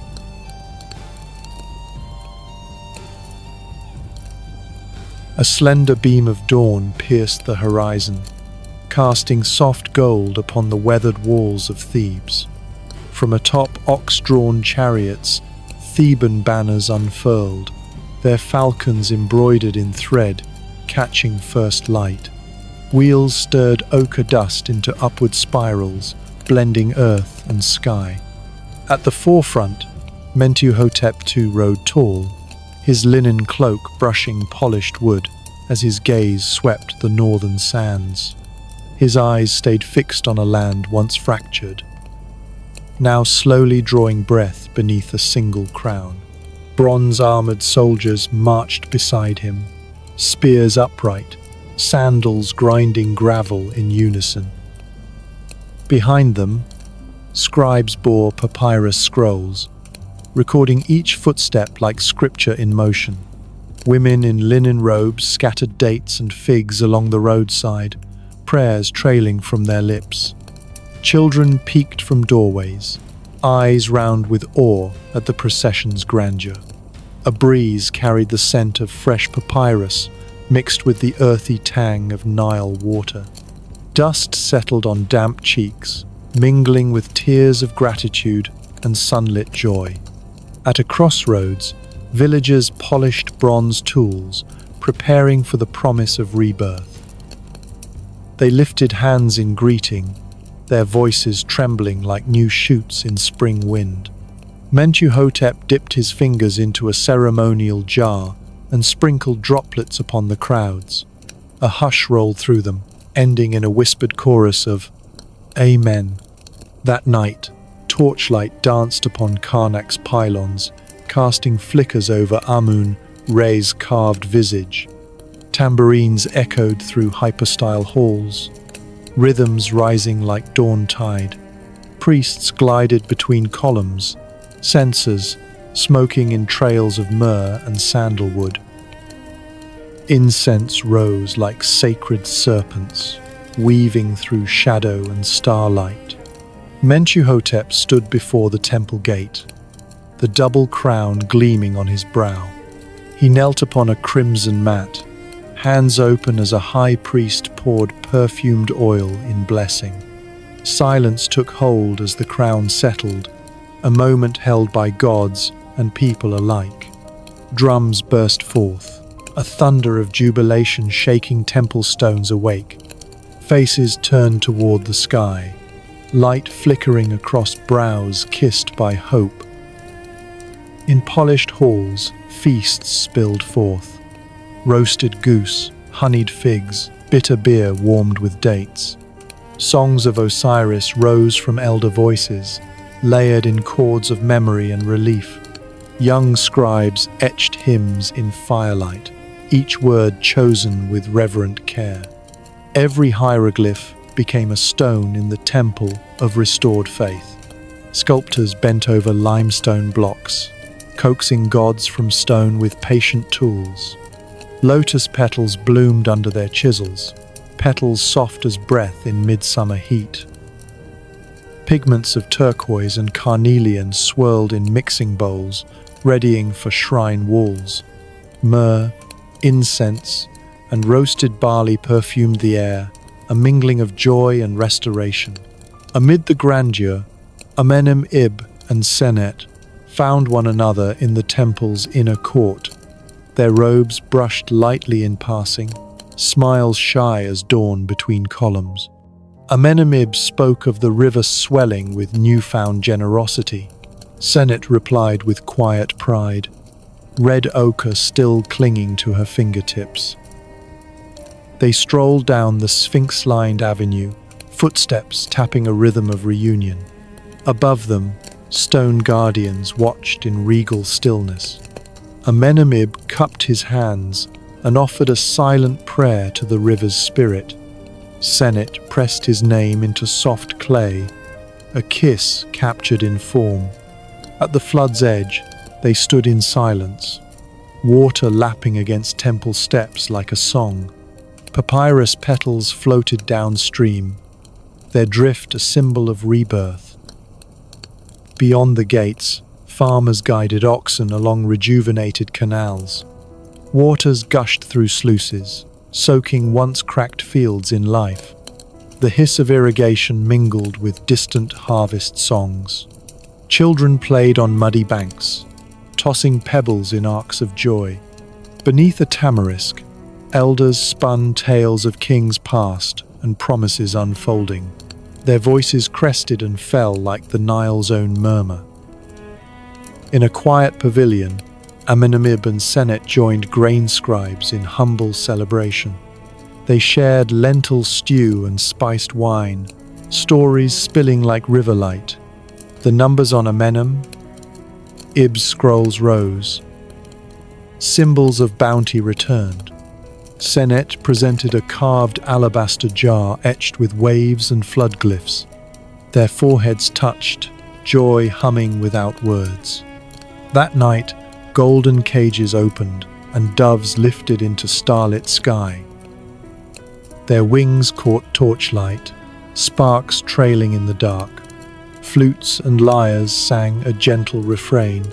A slender beam of dawn pierced the horizon, casting soft gold upon the weathered walls of Thebes. From atop ox-drawn chariots, Theban banners unfurled, their falcons embroidered in thread, catching first light. Wheels stirred ochre dust into upward spirals, blending earth and sky. At the forefront, Mentuhotep II rode tall, his linen cloak brushing polished wood as his gaze swept the northern sands. His eyes stayed fixed on a land once fractured, now slowly drawing breath beneath a single crown. Bronze-armored soldiers marched beside him, spears upright, sandals grinding gravel in unison. Behind them, scribes bore papyrus scrolls, recording each footstep like scripture in motion. Women in linen robes scattered dates and figs along the roadside, prayers trailing from their lips. Children peeked from doorways, eyes round with awe at the procession's grandeur. A breeze carried the scent of fresh papyrus mixed with the earthy tang of Nile water. Dust settled on damp cheeks, mingling with tears of gratitude and sunlit joy. At a crossroads, villagers polished bronze tools, preparing for the promise of rebirth. They lifted hands in greeting, their voices trembling like new shoots in spring wind. Mentuhotep dipped his fingers into a ceremonial jar and sprinkled droplets upon the crowds. A hush rolled through them, ending in a whispered chorus of Amen. That night, torchlight danced upon Karnak's pylons, casting flickers over Amun-Re's carved visage. Tambourines echoed through hypostyle halls, rhythms rising like dawn tide. Priests glided between columns, censers smoking in trails of myrrh and sandalwood. Incense rose like sacred serpents, weaving through shadow and starlight. Mentuhotep stood before the temple gate, the double crown gleaming on his brow. He knelt upon a crimson mat, hands open as a high priest poured perfumed oil in blessing. Silence took hold as the crown settled, a moment held by gods and people alike. Drums burst forth, a thunder of jubilation shaking temple stones awake. Faces turned toward the sky, light flickering across brows kissed by hope. In polished halls, feasts spilled forth. Roasted goose, honeyed figs, bitter beer warmed with dates. Songs of Osiris rose from elder voices, layered in chords of memory and relief. Young scribes etched hymns in firelight, each word chosen with reverent care. Every hieroglyph became a stone in the temple of restored faith. Sculptors bent over limestone blocks, coaxing gods from stone with patient tools. Lotus petals bloomed under their chisels, petals soft as breath in midsummer heat. Pigments of turquoise and carnelian swirled in mixing bowls, readying for shrine walls. Myrrh, incense, and roasted barley perfumed the air, a mingling of joy and restoration. Amid the grandeur, Amenem-ib and Senet found one another in the temple's inner court. Their robes brushed lightly in passing, smiles shy as dawn between columns. Amenem-ib spoke of the river swelling with newfound generosity. Senet replied with quiet pride, red ochre still clinging to her fingertips. They strolled down the sphinx-lined avenue, footsteps tapping a rhythm of reunion. Above them, stone guardians watched in regal stillness. Amenem-ib cupped his hands and offered a silent prayer to the river's spirit. Senet pressed his name into soft clay, a kiss captured in form. At the flood's edge, they stood in silence, water lapping against temple steps like a song. Papyrus petals floated downstream, their drift a symbol of rebirth. Beyond the gates, farmers guided oxen along rejuvenated canals. Waters gushed through sluices, soaking once cracked fields in life. The hiss of irrigation mingled with distant harvest songs. Children played on muddy banks, tossing pebbles in arcs of joy. Beneath a tamarisk, elders spun tales of kings past and promises unfolding. Their voices crested and fell like the Nile's own murmur. In a quiet pavilion, Amenem-ib and Senet joined grain scribes in humble celebration. They shared lentil stew and spiced wine, stories spilling like riverlight. The numbers on Amenem-ib's scrolls rose. Symbols of bounty returned. Senet presented a carved alabaster jar etched with waves and flood glyphs. Their foreheads touched, joy humming without words. That night, golden cages opened and doves lifted into starlit sky. Their wings caught torchlight, sparks trailing in the dark. Flutes and lyres sang a gentle refrain,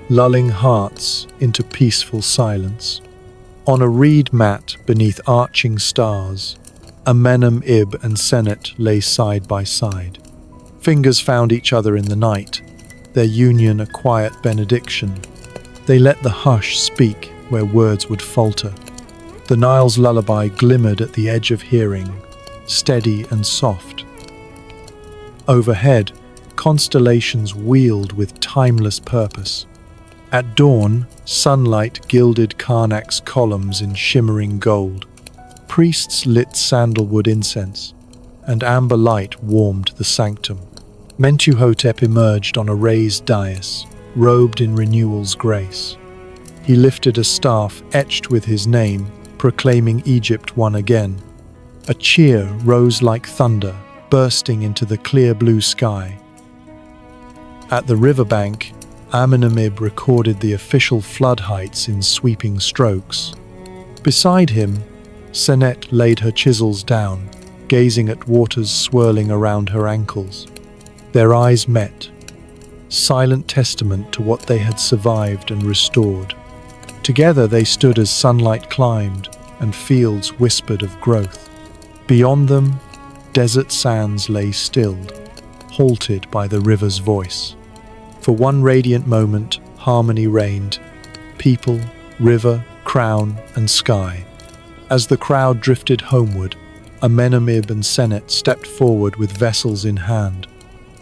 lulling hearts into peaceful silence. On a reed mat beneath arching stars, Amenem-ib and Senet lay side by side. Fingers found each other in the night, their union a quiet benediction. They let the hush speak where words would falter. The Nile's lullaby glimmered at the edge of hearing, steady and soft. Overhead, constellations wheeled with timeless purpose. At dawn, sunlight gilded Karnak's columns in shimmering gold. Priests lit sandalwood incense, and amber light warmed the sanctum. Mentuhotep emerged on a raised dais, robed in renewal's grace. He lifted a staff etched with his name, proclaiming Egypt won again. A cheer rose like thunder, bursting into the clear blue sky. At the riverbank, Amenem-ib recorded the official flood heights in sweeping strokes. Beside him, Senet laid her chisels down, gazing at waters swirling around her ankles. Their eyes met, silent testament to what they had survived and restored. Together they stood as sunlight climbed and fields whispered of growth. Beyond them, desert sands lay stilled, halted by the river's voice. For one radiant moment, harmony reigned, people, river, crown, and sky. As the crowd drifted homeward, Amenem-ib and Senet stepped forward with vessels in hand.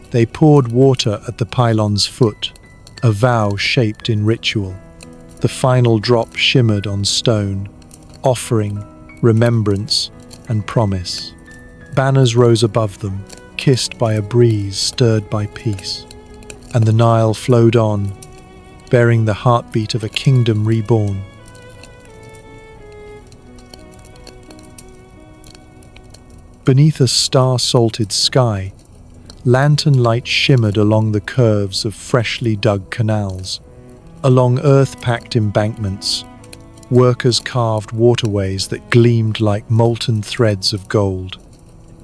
They poured water at the pylon's foot, a vow shaped in ritual. The final drop shimmered on stone, offering, remembrance, and promise. Banners rose above them, kissed by a breeze stirred by peace. And the Nile flowed on, bearing the heartbeat of a kingdom reborn. Beneath a star-salted sky, lantern light shimmered along the curves of freshly dug canals. Along earth-packed embankments, workers carved waterways that gleamed like molten threads of gold.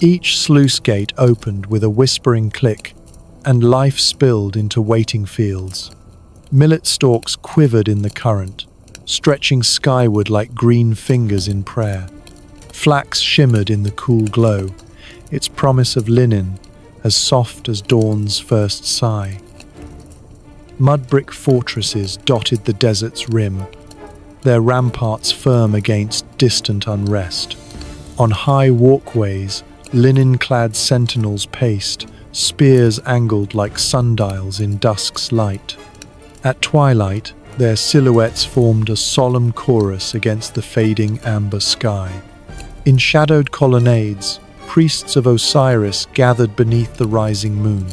Each sluice gate opened with a whispering click, and life spilled into waiting fields. Millet stalks quivered in the current, stretching skyward like green fingers in prayer. Flax shimmered in the cool glow, its promise of linen as soft as dawn's first sigh. Mud-brick fortresses dotted the desert's rim, their ramparts firm against distant unrest. On high walkways, linen-clad sentinels paced, spears angled like sundials in dusk's light. At twilight, their silhouettes formed a solemn chorus against the fading amber sky. In shadowed colonnades, priests of Osiris gathered beneath the rising moon.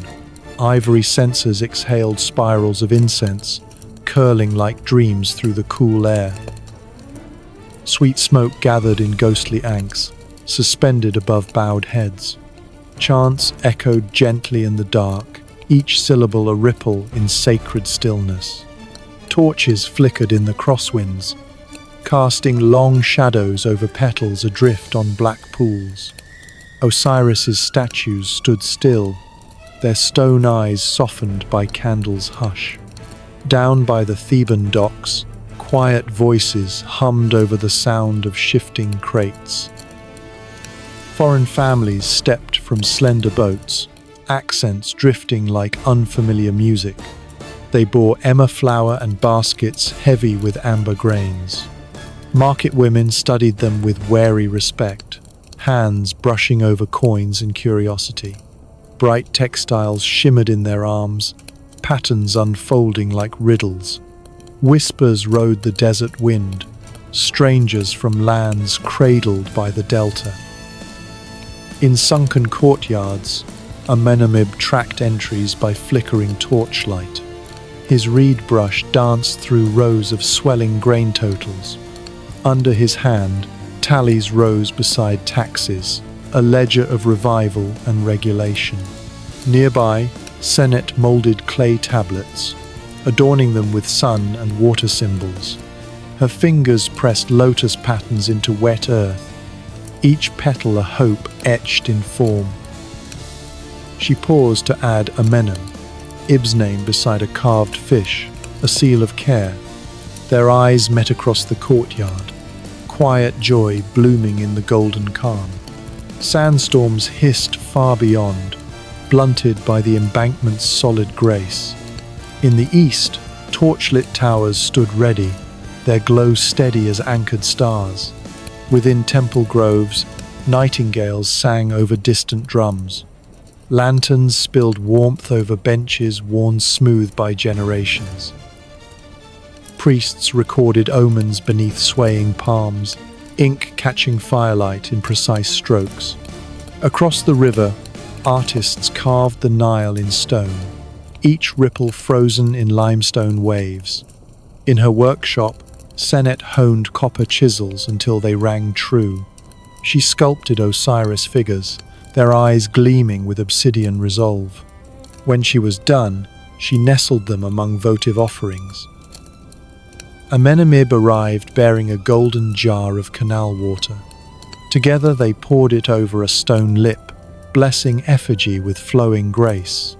Ivory censers exhaled spirals of incense, curling like dreams through the cool air. Sweet smoke gathered in ghostly ankhs, suspended above bowed heads. Chants echoed gently in the dark, each syllable a ripple in sacred stillness. Torches flickered in the crosswinds, casting long shadows over petals adrift on black pools. Osiris's statues stood still, their stone eyes softened by candles' hush. Down by the Theban docks, quiet voices hummed over the sound of shifting crates. Foreign families stepped from slender boats, accents drifting like unfamiliar music. They bore emmer flour and baskets heavy with amber grains. Market women studied them with wary respect, hands brushing over coins in curiosity. Bright textiles shimmered in their arms, patterns unfolding like riddles. Whispers rode the desert wind, strangers from lands cradled by the delta. In sunken courtyards, Amenem-ib tracked entries by flickering torchlight. His reed brush danced through rows of swelling grain totals. Under his hand, tallies rose beside taxes, a ledger of revival and regulation. Nearby, Senet molded clay tablets, adorning them with sun and water symbols. Her fingers pressed lotus patterns into wet earth, each petal a hope etched in form. She paused to add Amenem-ib's name beside a carved fish, a seal of care. Their eyes met across the courtyard, quiet joy blooming in the golden calm. Sandstorms hissed far beyond, blunted by the embankment's solid grace. In the east, torchlit towers stood ready, their glow steady as anchored stars. Within temple groves, nightingales sang over distant drums. Lanterns spilled warmth over benches worn smooth by generations. Priests recorded omens beneath swaying palms, ink catching firelight in precise strokes. Across the river, artists carved the Nile in stone, each ripple frozen in limestone waves. In her workshop, Senet honed copper chisels until they rang true. She sculpted Osiris figures, their eyes gleaming with obsidian resolve. When she was done, she nestled them among votive offerings. Amenem-ib arrived bearing a golden jar of canal water. Together they poured it over a stone lip, blessing effigy with flowing grace.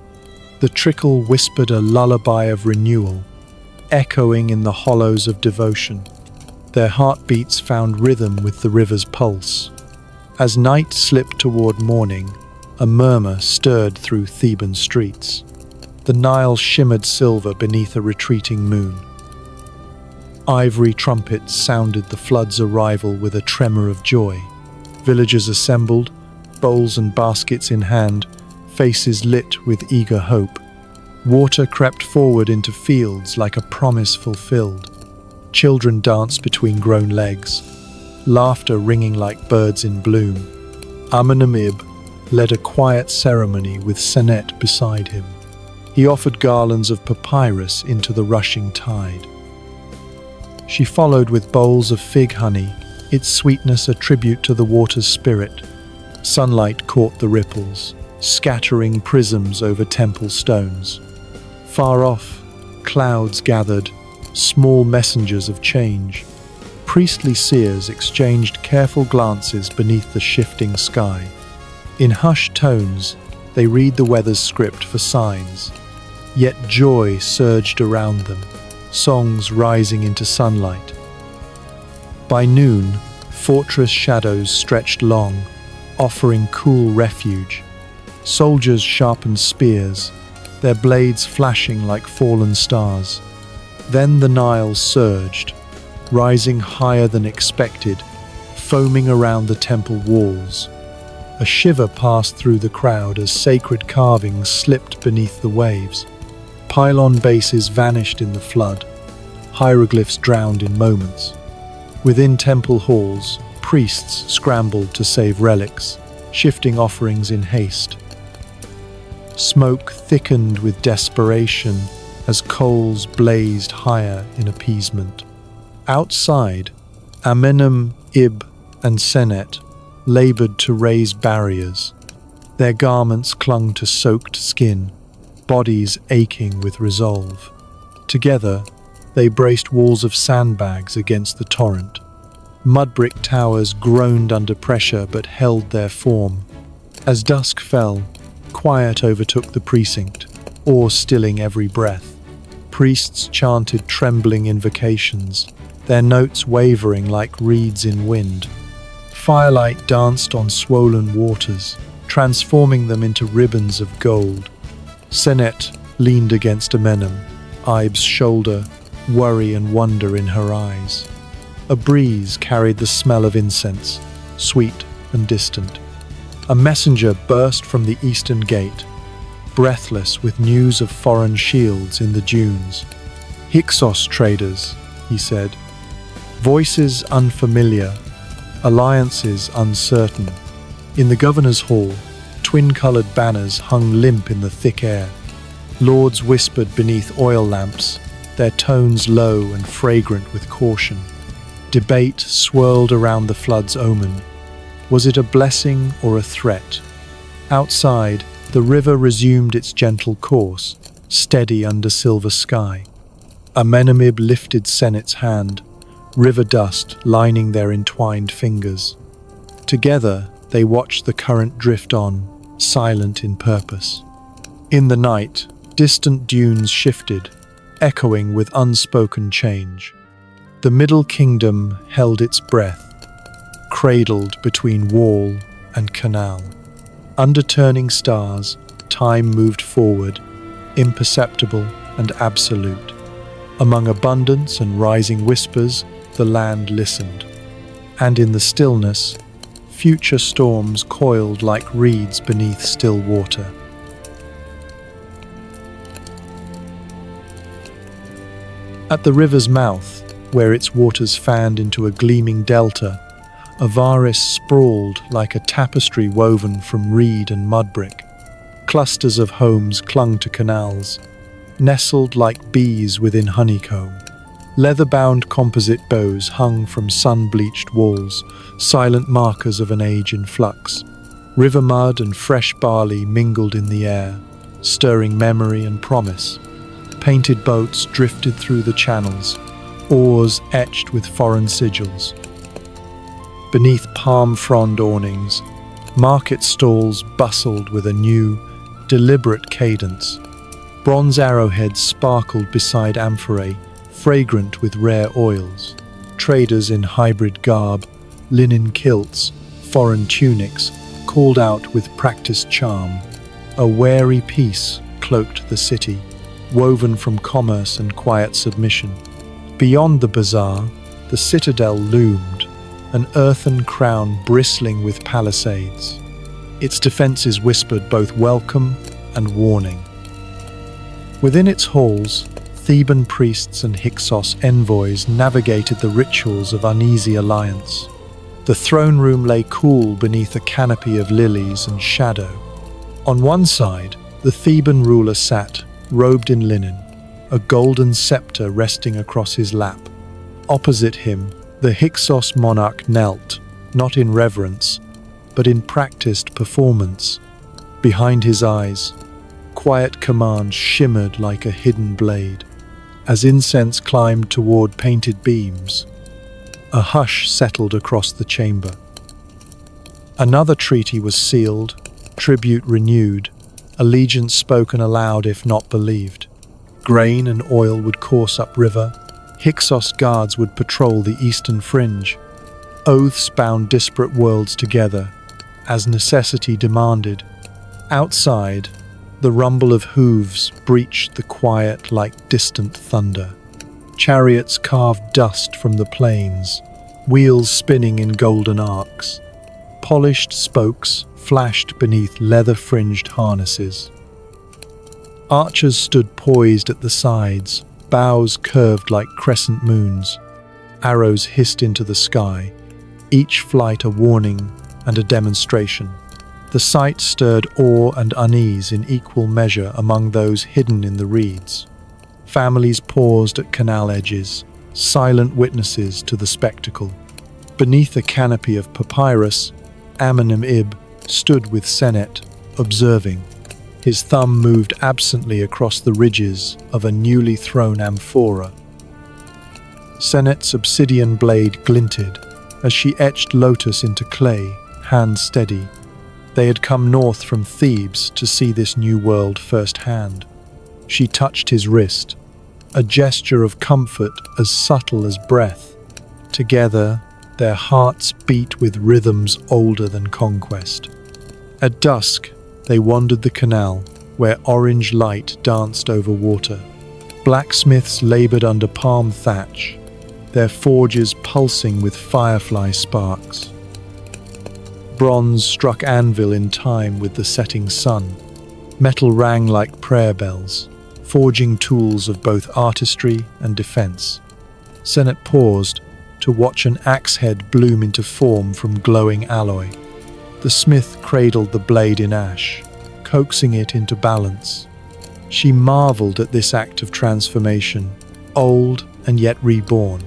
The trickle whispered a lullaby of renewal, echoing in the hollows of devotion. Their heartbeats found rhythm with the river's pulse. As night slipped toward morning, a murmur stirred through Theban streets. The Nile shimmered silver beneath a retreating moon. Ivory trumpets sounded the flood's arrival with a tremor of joy. Villagers assembled, bowls and baskets in hand, faces lit with eager hope. Water crept forward into fields like a promise fulfilled. Children danced between grown legs, laughter ringing like birds in bloom. Amenem-ib led a quiet ceremony with Senet beside him. He offered garlands of papyrus into the rushing tide. She followed with bowls of fig honey, its sweetness a tribute to the water's spirit. Sunlight caught the ripples, scattering prisms over temple stones. Far off, clouds gathered, small messengers of change. Priestly seers exchanged careful glances beneath the shifting sky. In hushed tones, they read the weather's script for signs. Yet joy surged around them, songs rising into sunlight. By noon, fortress shadows stretched long, offering cool refuge. Soldiers sharpened spears, their blades flashing like fallen stars. Then the Nile surged, rising higher than expected, foaming around the temple walls. A shiver passed through the crowd as sacred carvings slipped beneath the waves. Pylon bases vanished in the flood, hieroglyphs drowned in moments. Within temple halls, priests scrambled to save relics, shifting offerings in haste. Smoke thickened with desperation as coals blazed higher in appeasement. Outside, Amenem-ib and Senet labored to raise barriers. Their garments clung to soaked skin, bodies aching with resolve. Together, they braced walls of sandbags against the torrent. Mud-brick towers groaned under pressure but held their form. As dusk fell, quiet overtook the precinct, awe stilling every breath. Priests chanted trembling invocations, their notes wavering like reeds in wind. Firelight danced on swollen waters, transforming them into ribbons of gold. Senet leaned against Amenem-ib's shoulder, worry and wonder in her eyes. A breeze carried the smell of incense, sweet and distant. A messenger burst from the eastern gate, breathless with news of foreign shields in the dunes. "Hyksos traders," he said. Voices unfamiliar, alliances uncertain. In the governor's hall, twin-colored banners hung limp in the thick air. Lords whispered beneath oil lamps, their tones low and fragrant with caution. Debate swirled around the flood's omen. Was it a blessing or a threat? Outside, the river resumed its gentle course, steady under silver sky. Amenem-ib lifted Senet's hand, river dust lining their entwined fingers. Together, they watched the current drift on, silent in purpose. In the night, distant dunes shifted, echoing with unspoken change. The Middle Kingdom held its breath, cradled between wall and canal. Under turning stars, time moved forward, imperceptible and absolute. Among abundance and rising whispers, the land listened. And in the stillness, future storms coiled like reeds beneath still water. At the river's mouth, where its waters fanned into a gleaming delta, Avaris sprawled like a tapestry woven from reed and mud-brick. Clusters of homes clung to canals, nestled like bees within honeycomb. Leather-bound composite bows hung from sun-bleached walls, silent markers of an age in flux. River mud and fresh barley mingled in the air, stirring memory and promise. Painted boats drifted through the channels, oars etched with foreign sigils. Beneath palm frond awnings, market stalls bustled with a new, deliberate cadence. Bronze arrowheads sparkled beside amphorae, fragrant with rare oils. Traders in hybrid garb, linen kilts, foreign tunics, called out with practiced charm. A wary peace cloaked the city, woven from commerce and quiet submission. Beyond the bazaar, the citadel loomed, an earthen crown bristling with palisades. Its defenses whispered both welcome and warning. Within its halls, Theban priests and Hyksos envoys navigated the rituals of uneasy alliance. The throne room lay cool beneath a canopy of lilies and shadow. On one side, the Theban ruler sat, robed in linen, a golden scepter resting across his lap. Opposite him, the Hyksos monarch knelt, not in reverence, but in practiced performance. Behind his eyes, quiet command shimmered like a hidden blade. As incense climbed toward painted beams, a hush settled across the chamber. Another treaty was sealed, tribute renewed, allegiance spoken aloud if not believed. Grain and oil would course upriver, Hyksos guards would patrol the eastern fringe. Oaths bound disparate worlds together, as necessity demanded. Outside, the rumble of hooves breached the quiet like distant thunder. Chariots carved dust from the plains, wheels spinning in golden arcs. Polished spokes flashed beneath leather-fringed harnesses. Archers stood poised at the sides, bows curved like crescent moons. Arrows hissed into the sky, each flight a warning and a demonstration. The sight stirred awe and unease in equal measure among those hidden in the reeds. Families paused at canal edges, silent witnesses to the spectacle. Beneath a canopy of papyrus, Amenem-ib stood with Senet, observing. His thumb moved absently across the ridges of a newly thrown amphora. Senet's obsidian blade glinted as she etched lotus into clay, hand steady. They had come north from Thebes to see this new world firsthand. She touched his wrist, a gesture of comfort as subtle as breath. Together, their hearts beat with rhythms older than conquest. At dusk, they wandered the canal, where orange light danced over water. Blacksmiths labored under palm thatch, their forges pulsing with firefly sparks. Bronze struck anvil in time with the setting sun. Metal rang like prayer bells, forging tools of both artistry and defense. Senet paused to watch an axe head bloom into form from glowing alloy. The smith cradled the blade in ash, coaxing it into balance. She marveled at this act of transformation, old and yet reborn.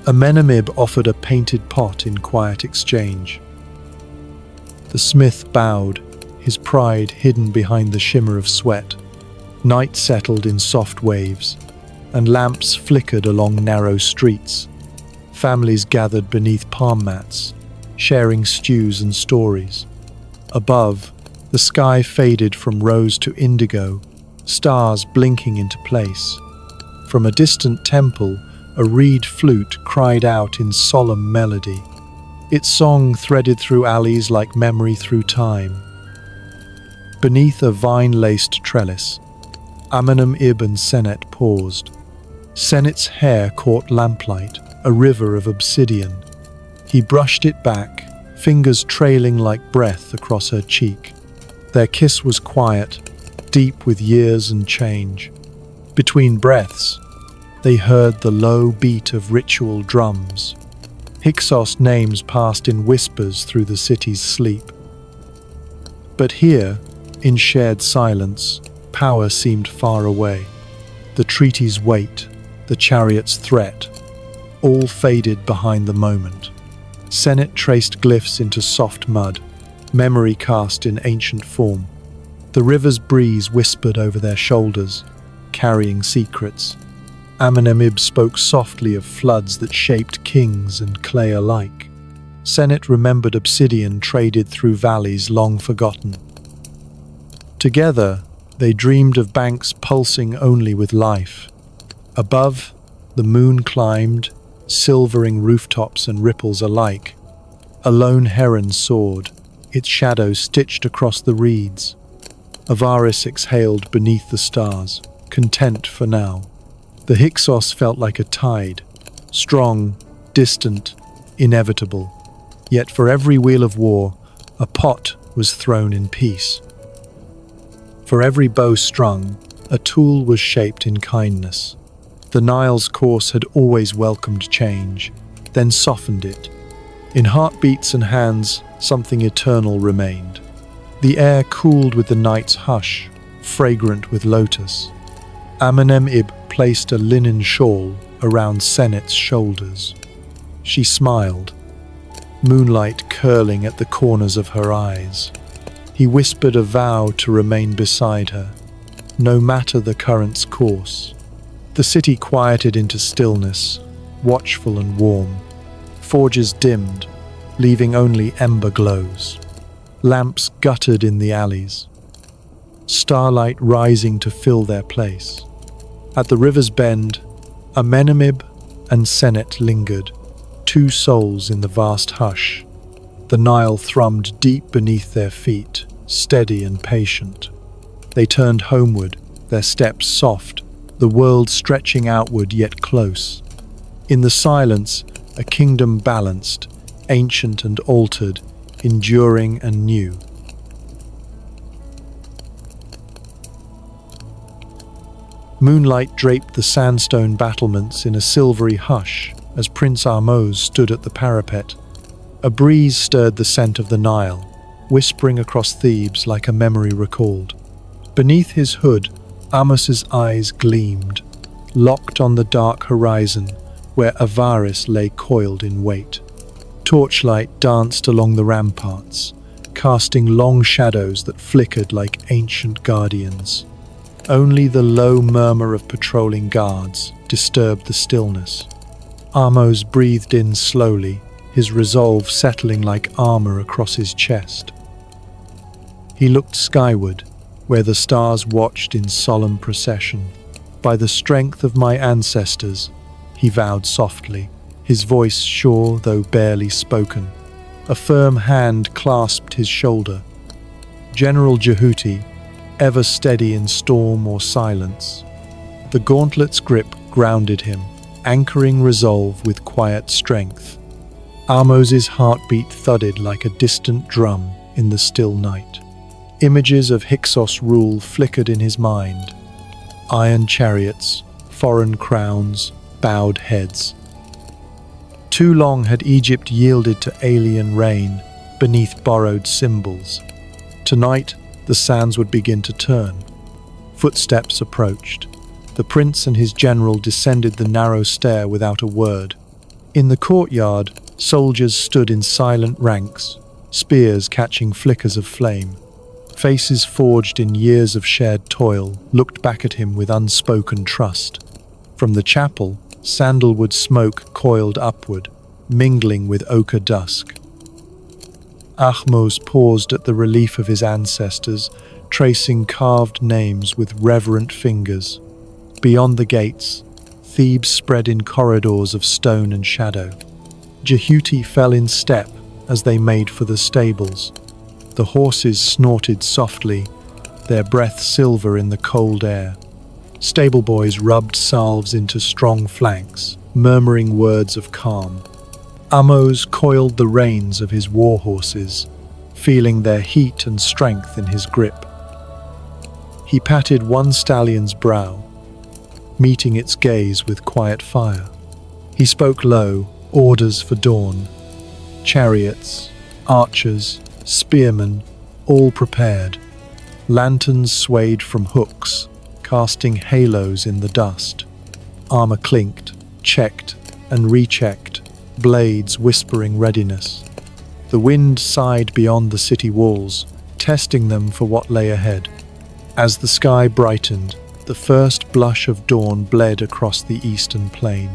Amenem-ib offered a painted pot in quiet exchange. The smith bowed, his pride hidden behind the shimmer of sweat. Night settled in soft waves, and lamps flickered along narrow streets. Families gathered beneath palm mats, sharing stews and stories. Above, the sky faded from rose to indigo, stars blinking into place. From a distant temple, a reed flute cried out in solemn melody. Its song threaded through alleys like memory through time. Beneath a vine-laced trellis, Amenem-ib and Senet paused. Senet's hair caught lamplight, a river of obsidian. He brushed it back, fingers trailing like breath across her cheek. Their kiss was quiet, deep with years and change. Between breaths, they heard the low beat of ritual drums. Hyksos names passed in whispers through the city's sleep. But here, in shared silence, power seemed far away. The treaty's weight, the chariot's threat, all faded behind the moment. Senet traced glyphs into soft mud, memory cast in ancient form. The river's breeze whispered over their shoulders, carrying secrets. Amenem-ib spoke softly of floods that shaped kings and clay alike. Senet remembered obsidian traded through valleys long forgotten. Together, they dreamed of banks pulsing only with life. Above, the moon climbed, silvering rooftops and ripples alike. A lone heron soared, its shadow stitched across the reeds. Avaris exhaled beneath the stars, content for now. The Hyksos felt like a tide, strong, distant, inevitable. Yet for every wheel of war, a pot was thrown in peace. For every bow strung, a tool was shaped in kindness. The Nile's course had always welcomed change, then softened it. In heartbeats and hands, something eternal remained. The air cooled with the night's hush, fragrant with lotus. Amenem-ib placed a linen shawl around Senet's shoulders. She smiled, moonlight curling at the corners of her eyes. He whispered a vow to remain beside her, no matter the current's course. The city quieted into stillness, watchful and warm. Forges dimmed, leaving only ember glows. Lamps guttered in the alleys, starlight rising to fill their place. At the river's bend, Amenem-ib and Senet lingered, two souls in the vast hush. The Nile thrummed deep beneath their feet, steady and patient. They turned homeward, their steps soft, the world stretching outward yet close. In the silence, a kingdom balanced, ancient and altered, enduring and new. Moonlight draped the sandstone battlements in a silvery hush as Prince Ahmose stood at the parapet. A breeze stirred the scent of the Nile, whispering across Thebes like a memory recalled. Beneath his hood, Ahmose's eyes gleamed, locked on the dark horizon where Avaris lay coiled in wait. Torchlight danced along the ramparts, casting long shadows that flickered like ancient guardians. Only the low murmur of patrolling guards disturbed the stillness. Amos breathed in slowly, his resolve settling like armor across his chest. He looked skyward, where the stars watched in solemn procession. "By the strength of my ancestors," he vowed softly, his voice sure though barely spoken. A firm hand clasped his shoulder. General Jehuti, ever steady in storm or silence. The gauntlet's grip grounded him, anchoring resolve with quiet strength. Amos's heartbeat thudded like a distant drum in the still night. Images of Hyksos rule flickered in his mind. Iron chariots, foreign crowns, bowed heads. Too long had Egypt yielded to alien reign beneath borrowed symbols. Tonight, the sands would begin to turn. Footsteps approached. The prince and his general descended the narrow stair without a word. In the courtyard, soldiers stood in silent ranks, spears catching flickers of flame. Faces forged in years of shared toil looked back at him with unspoken trust. From the chapel, sandalwood smoke coiled upward, mingling with ochre dusk. Ahmose paused at the relief of his ancestors, tracing carved names with reverent fingers. Beyond the gates, Thebes spread in corridors of stone and shadow. Jehuti fell in step as they made for the stables. The horses snorted softly, their breath silver in the cold air. Stable boys rubbed salves into strong flanks, murmuring words of calm. Amos coiled the reins of his war horses, feeling their heat and strength in his grip. He patted one stallion's brow, meeting its gaze with quiet fire. He spoke low, orders for dawn. Chariots, archers, spearmen, all prepared. Lanterns swayed from hooks, casting halos in the dust. Armor clinked, checked, and rechecked, blades whispering readiness. The wind sighed beyond the city walls, testing them for what lay ahead. As the sky brightened, the first blush of dawn bled across the eastern plain.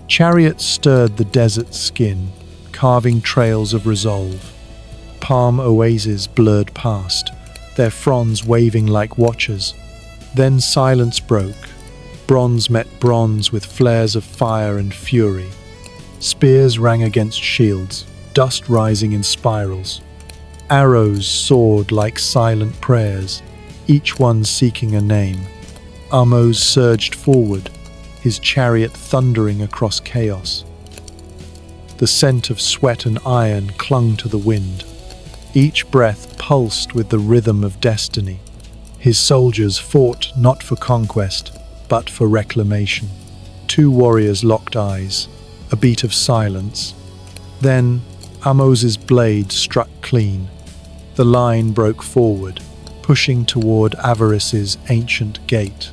Chariots stirred the desert's skin, carving trails of resolve. Palm oases blurred past, their fronds waving like watchers. Then silence broke. Bronze met bronze with flares of fire and fury. Spears rang against shields, dust rising in spirals. Arrows soared like silent prayers, each one seeking a name. Amos surged forward, his chariot thundering across chaos. The scent of sweat and iron clung to the wind. Each breath pulsed with the rhythm of destiny. His soldiers fought not for conquest, but for reclamation. Two warriors locked eyes, a beat of silence. Then, Amos's blade struck clean. The line broke forward, pushing toward Avarice's ancient gate.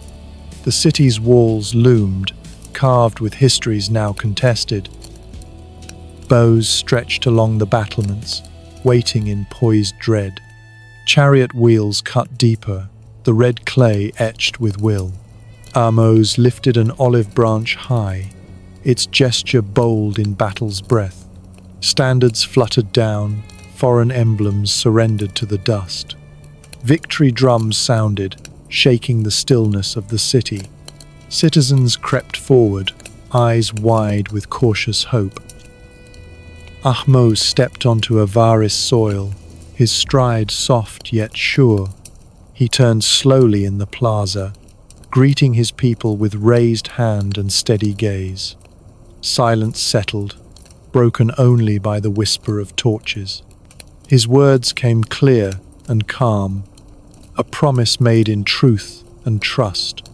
The city's walls loomed, carved with histories now contested. Bows stretched along the battlements, waiting in poised dread. Chariot wheels cut deeper, the red clay etched with will. Amos lifted an olive branch high, its gesture bold in battle's breath. Standards fluttered down, foreign emblems surrendered to the dust. Victory drums sounded, shaking the stillness of the city. Citizens crept forward, eyes wide with cautious hope. Ahmose stepped onto Avaris soil, his stride soft yet sure. He turned slowly in the plaza, greeting his people with raised hand and steady gaze. Silence settled, broken only by the whisper of torches. His words came clear and calm, a promise made in truth and trust.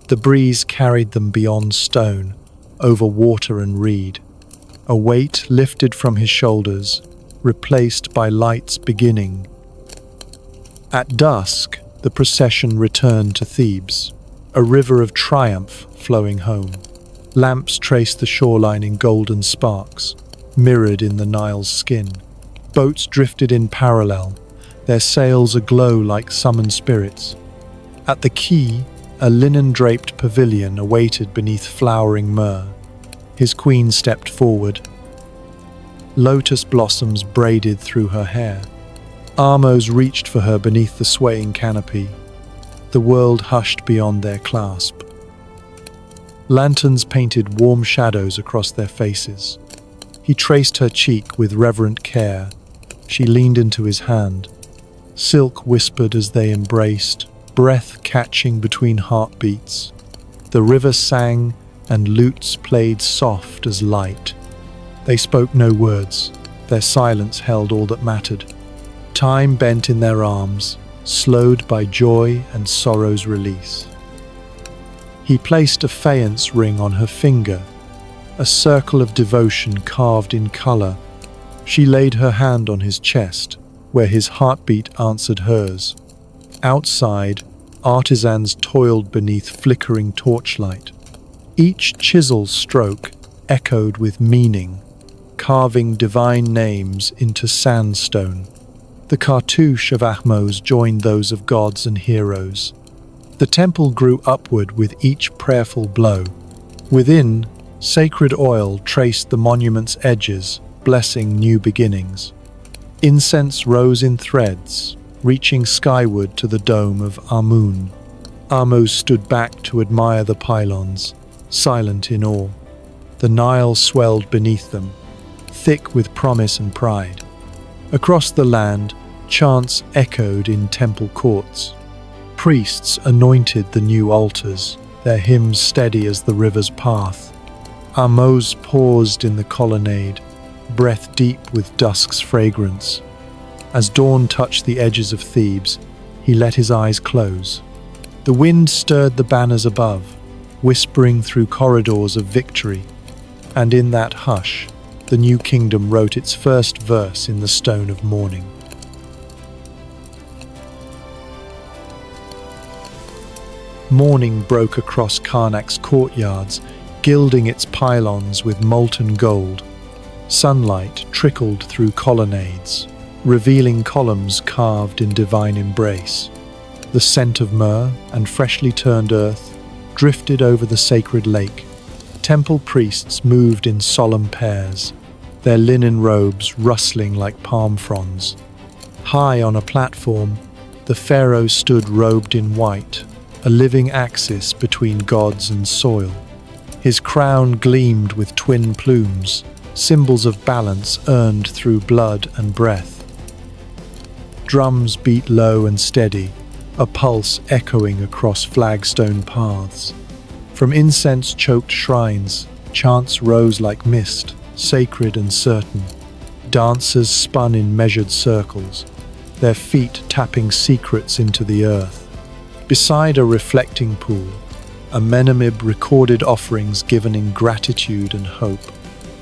The breeze carried them beyond stone, over water and reed. A weight lifted from his shoulders, replaced by light's beginning. At dusk, the procession returned to Thebes, a river of triumph flowing home. Lamps traced the shoreline in golden sparks, mirrored in the Nile's skin. Boats drifted in parallel, their sails aglow like summoned spirits. At the quay, a linen-draped pavilion awaited beneath flowering myrrh. His queen stepped forward. Lotus blossoms braided through her hair. Armos reached for her beneath the swaying canopy. The world hushed beyond their clasp. Lanterns painted warm shadows across their faces. He traced her cheek with reverent care. She leaned into his hand. Silk whispered as they embraced, breath catching between heartbeats. The river sang, and lutes played soft as light. They spoke no words. Their silence held all that mattered. Time bent in their arms, slowed by joy and sorrow's release. He placed a faience ring on her finger, a circle of devotion carved in color. She laid her hand on his chest, where his heartbeat answered hers. Outside, artisans toiled beneath flickering torchlight. Each chisel stroke echoed with meaning, carving divine names into sandstone. The cartouche of Ahmos joined those of gods and heroes. The temple grew upward with each prayerful blow. Within, sacred oil traced the monument's edges, blessing new beginnings. Incense rose in threads, reaching skyward to the dome of Amun. Ahmos stood back to admire the pylons, silent in awe. The Nile swelled beneath them, thick with promise and pride. Across the land, chants echoed in temple courts. Priests anointed the new altars, their hymns steady as the river's path. Ahmos paused in the colonnade, breath deep with dusk's fragrance. As dawn touched the edges of Thebes, he let his eyes close. The wind stirred the banners above, whispering through corridors of victory. And in that hush, the new kingdom wrote its first verse in the stone of mourning. Morning broke across Karnak's courtyards, gilding its pylons with molten gold. Sunlight trickled through colonnades, revealing columns carved in divine embrace. The scent of myrrh and freshly turned earth drifted over the sacred lake. Temple priests moved in solemn pairs, their linen robes rustling like palm fronds. High on a platform, the pharaoh stood robed in white, a living axis between gods and soil. His crown gleamed with twin plumes, symbols of balance earned through blood and breath. Drums beat low and steady, a pulse echoing across flagstone paths. From incense-choked shrines, chants rose like mist, sacred and certain. Dancers spun in measured circles, their feet tapping secrets into the earth. Beside a reflecting pool, Amenem-ib recorded offerings given in gratitude and hope.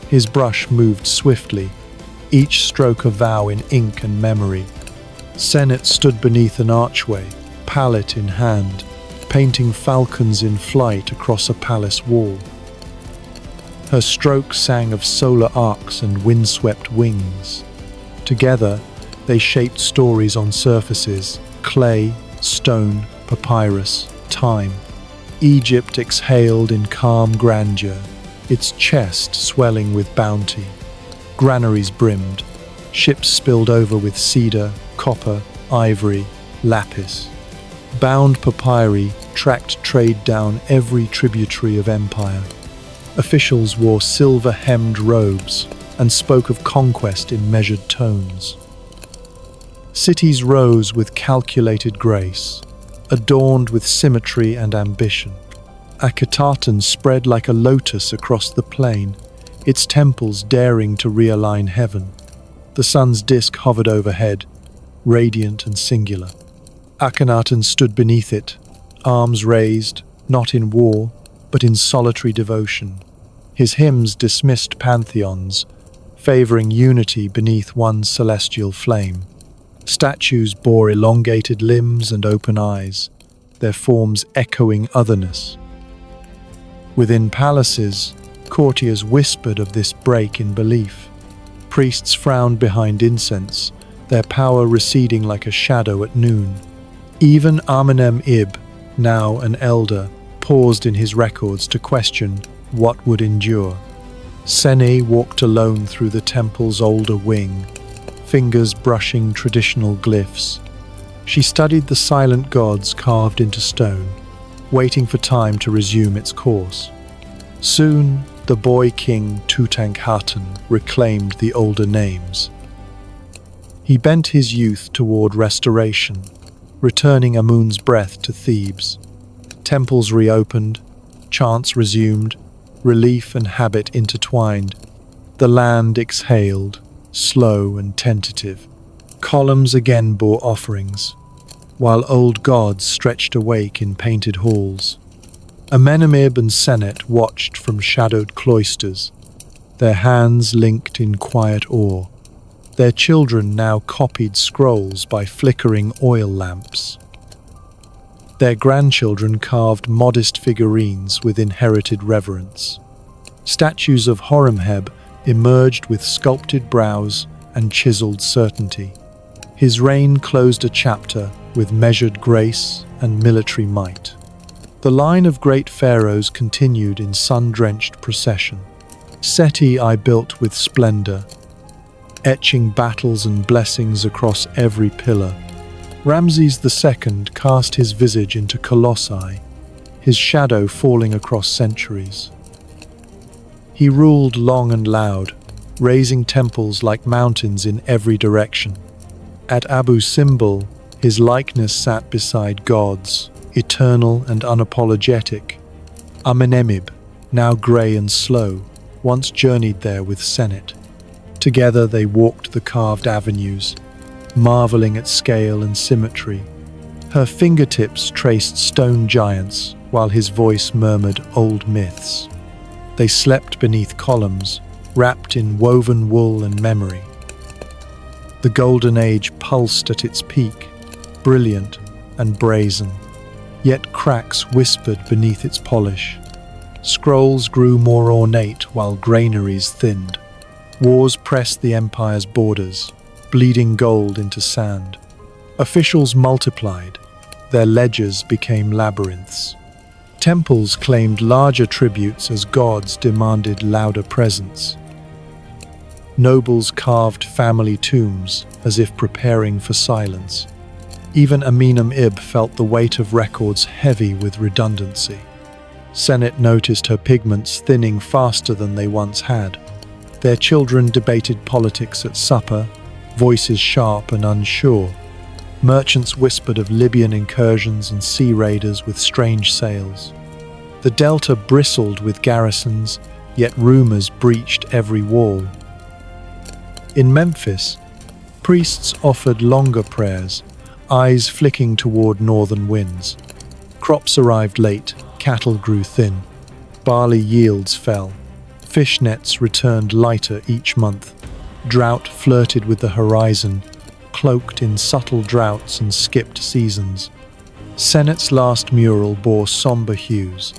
His brush moved swiftly, each stroke a vow in ink and memory. Senet stood beneath an archway, palette in hand, painting falcons in flight across a palace wall. Her stroke sang of solar arcs and windswept wings. Together, they shaped stories on surfaces: clay, stone, papyrus, time. Egypt exhaled in calm grandeur, its chest swelling with bounty. Granaries brimmed, ships spilled over with cedar, copper, ivory, lapis. Bound papyri tracked trade down every tributary of empire. Officials wore silver-hemmed robes and spoke of conquest in measured tones. Cities rose with calculated grace, adorned with symmetry and ambition. Akhetaten spread like a lotus across the plain, its temples daring to realign heaven. The sun's disk hovered overhead, radiant and singular. Akhenaten stood beneath it, arms raised, not in war, but in solitary devotion. His hymns dismissed pantheons, favoring unity beneath one celestial flame. Statues bore elongated limbs and open eyes, their forms echoing otherness. Within palaces, courtiers whispered of this break in belief. Priests frowned behind incense, their power receding like a shadow at noon. Even Amenem-ib, now an elder, paused in his records to question what would endure. Senet walked alone through the temple's older wing, fingers brushing traditional glyphs. She studied the silent gods carved into stone, waiting for time to resume its course. Soon, the boy king Tutankhaten reclaimed the older names. He bent his youth toward restoration, returning Amun's breath to Thebes. Temples reopened, chants resumed, relief and habit intertwined. The land exhaled, slow and tentative. Columns again bore offerings, while old gods stretched awake in painted halls. Amenem-ib and Senet watched from shadowed cloisters, their hands linked in quiet awe. Their children now copied scrolls by flickering oil lamps. Their grandchildren carved modest figurines with inherited reverence. Statues of Horemheb emerged with sculpted brows and chiseled certainty. His reign closed a chapter with measured grace and military might. The line of great pharaohs continued in sun-drenched procession. Seti I built with splendor, etching battles and blessings across every pillar. Ramses II cast his visage into colossi, his shadow falling across centuries. He ruled long and loud, raising temples like mountains in every direction. At Abu Simbel, his likeness sat beside gods, eternal and unapologetic. Amenem-ib, now grey and slow, once journeyed there with Senet. Together they walked the carved avenues, marveling at scale and symmetry. Her fingertips traced stone giants, while his voice murmured old myths. They slept beneath columns, wrapped in woven wool and memory. The Golden Age pulsed at its peak, brilliant and brazen, yet cracks whispered beneath its polish. Scrolls grew more ornate while granaries thinned. Wars pressed the empire's borders, bleeding gold into sand. Officials multiplied, their ledgers became labyrinths. Temples claimed larger tributes as gods demanded louder presence. Nobles carved family tombs as if preparing for silence. Even Amenem-ib felt the weight of records heavy with redundancy. Senet noticed her pigments thinning faster than they once had. Their children debated politics at supper, voices sharp and unsure. Merchants whispered of Libyan incursions and sea raiders with strange sails. The delta bristled with garrisons, yet rumors breached every wall. In Memphis, priests offered longer prayers, eyes flicking toward northern winds. Crops arrived late, cattle grew thin. Barley yields fell. Fish nets returned lighter each month. Drought flirted with the horizon, cloaked in subtle droughts and skipped seasons. Senet's last mural bore somber hues.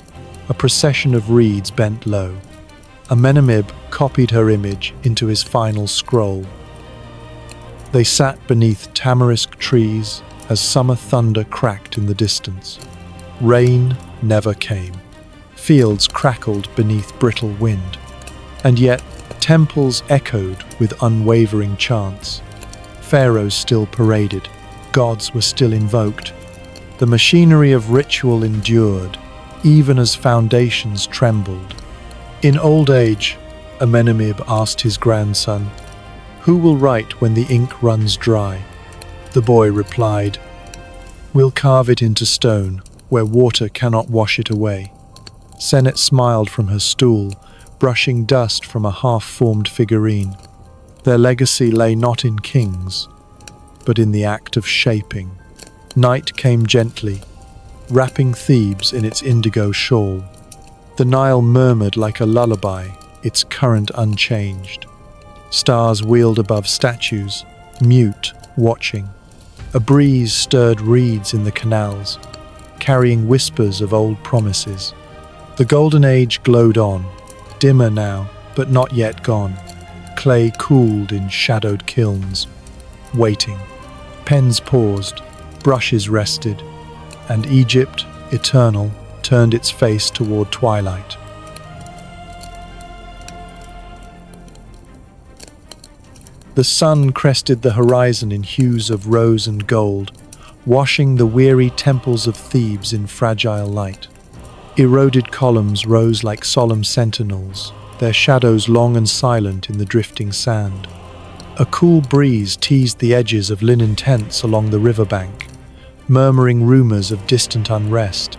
A procession of reeds bent low. Amenem-ib copied her image into his final scroll. They sat beneath tamarisk trees as summer thunder cracked in the distance. Rain never came. Fields crackled beneath brittle wind. And yet, temples echoed with unwavering chants. Pharaohs still paraded. Gods were still invoked. The machinery of ritual endured, even as foundations trembled. In old age, Amenem-ib asked his grandson, "Who will write when the ink runs dry?" The boy replied, "We'll carve it into stone, where water cannot wash it away." Senet smiled from her stool, brushing dust from a half-formed figurine. Their legacy lay not in kings, but in the act of shaping. Night came gently, wrapping Thebes in its indigo shawl. The Nile murmured like a lullaby, its current unchanged. Stars wheeled above statues, mute, watching. A breeze stirred reeds in the canals, carrying whispers of old promises. The Golden Age glowed on, dimmer now, but not yet gone. clay cooled in shadowed kilns, waiting. Pens paused, brushes rested, and Egypt, eternal, turned its face toward twilight. The sun crested the horizon in hues of rose and gold, washing the weary temples of Thebes in fragile light. Eroded columns rose like solemn sentinels, their shadows long and silent in the drifting sand. A cool breeze teased the edges of linen tents along the riverbank, murmuring rumors of distant unrest.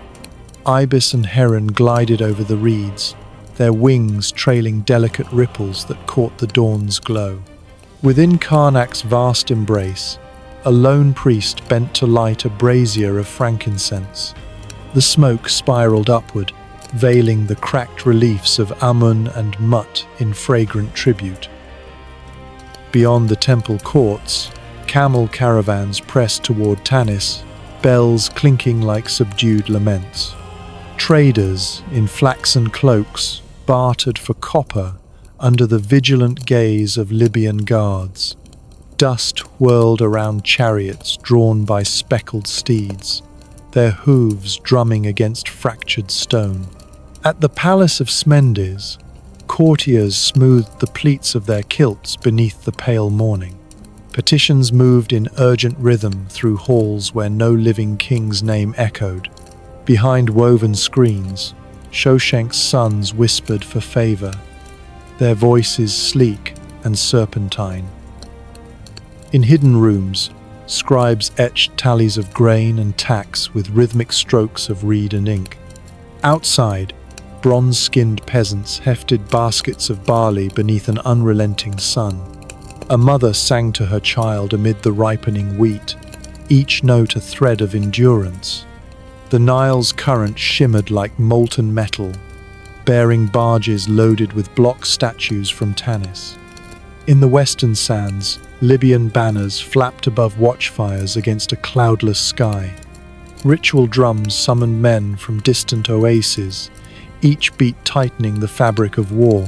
Ibis and heron glided over the reeds, their wings trailing delicate ripples that caught the dawn's glow. Within Karnak's vast embrace, a lone priest bent to light a brazier of frankincense. The smoke spiraled upward, veiling the cracked reliefs of Amun and Mut in fragrant tribute. Beyond the temple courts, camel caravans pressed toward Tanis, bells clinking like subdued laments. Traders in flaxen cloaks bartered for copper under the vigilant gaze of Libyan guards. Dust whirled around chariots drawn by speckled steeds, their hooves drumming against fractured stone. At the palace of Smendes, courtiers smoothed the pleats of their kilts beneath the pale morning. Petitions moved in urgent rhythm through halls where no living king's name echoed. Behind woven screens, Shoshank's sons whispered for favor, their voices sleek and serpentine. In hidden rooms, scribes etched tallies of grain and tax with rhythmic strokes of reed and ink. Outside, bronze-skinned peasants hefted baskets of barley beneath an unrelenting sun. A mother sang to her child amid the ripening wheat, each note a thread of endurance. The Nile's current shimmered like molten metal, bearing barges loaded with block statues from Tanis. In the western sands, Libyan banners flapped above watchfires against a cloudless sky. Ritual drums summoned men from distant oases, each beat tightening the fabric of war.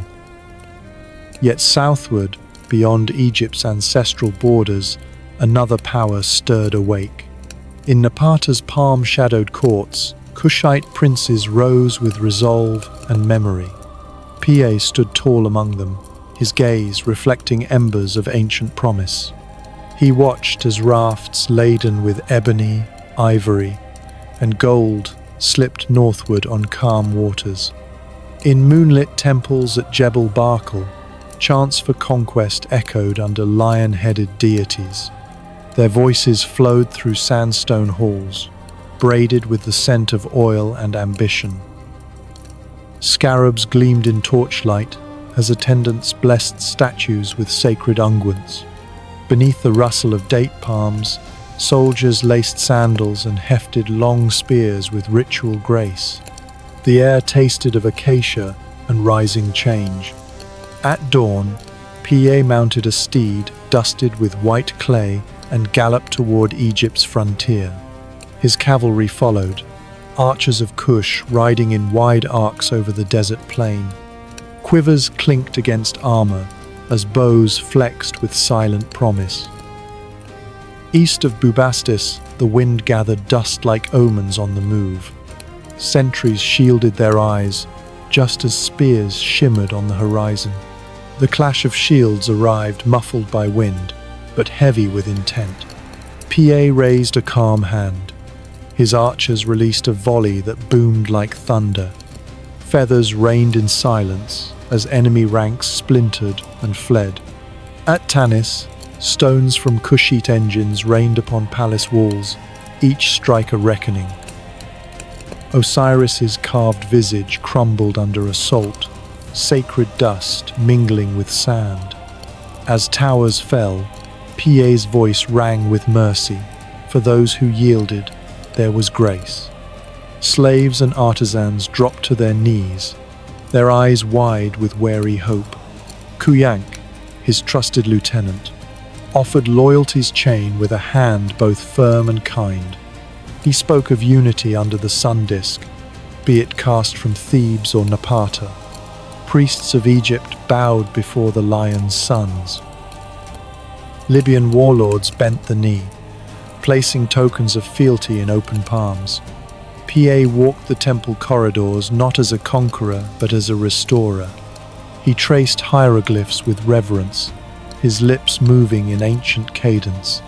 Yet southward, beyond Egypt's ancestral borders, another power stirred awake. In Napata's palm-shadowed courts, Kushite princes rose with resolve and memory. Pa stood tall among them, his gaze reflecting embers of ancient promise. He watched as rafts laden with ebony, ivory, and gold slipped northward on calm waters. In moonlit temples at Jebel Barkal, chants for conquest echoed under lion-headed deities. Their voices flowed through sandstone halls, braided with the scent of oil and ambition. Scarabs gleamed in torchlight as attendants blessed statues with sacred unguents. Beneath the rustle of date palms, soldiers laced sandals and hefted long spears with ritual grace. The air tasted of acacia and rising change. At dawn, Pa mounted a steed dusted with white clay and galloped toward Egypt's frontier. His cavalry followed, archers of Kush riding in wide arcs over the desert plain. Quivers clinked against armor as bows flexed with silent promise. East of Bubastis, the wind gathered dust like omens on the move. Sentries shielded their eyes, just as spears shimmered on the horizon. The clash of shields arrived muffled by wind, but heavy with intent. Pa raised a calm hand. His archers released a volley that boomed like thunder. Feathers rained in silence as enemy ranks splintered and fled. At Tanis, stones from Kushite engines rained upon palace walls, each strike a reckoning. Osiris's carved visage crumbled under assault, sacred dust mingling with sand. As towers fell, Pa's voice rang with mercy. For those who yielded, there was grace. Slaves and artisans dropped to their knees, their eyes wide with wary hope. Kuyank, his trusted lieutenant, offered loyalty's chain with a hand both firm and kind. He spoke of unity under the sun disk, be it cast from Thebes or Napata. priests of Egypt bowed before the lion's sons. Libyan warlords bent the knee, placing tokens of fealty in open palms. Pa walked the temple corridors not as a conqueror but as a restorer. He traced hieroglyphs with reverence, his lips moving in ancient cadence.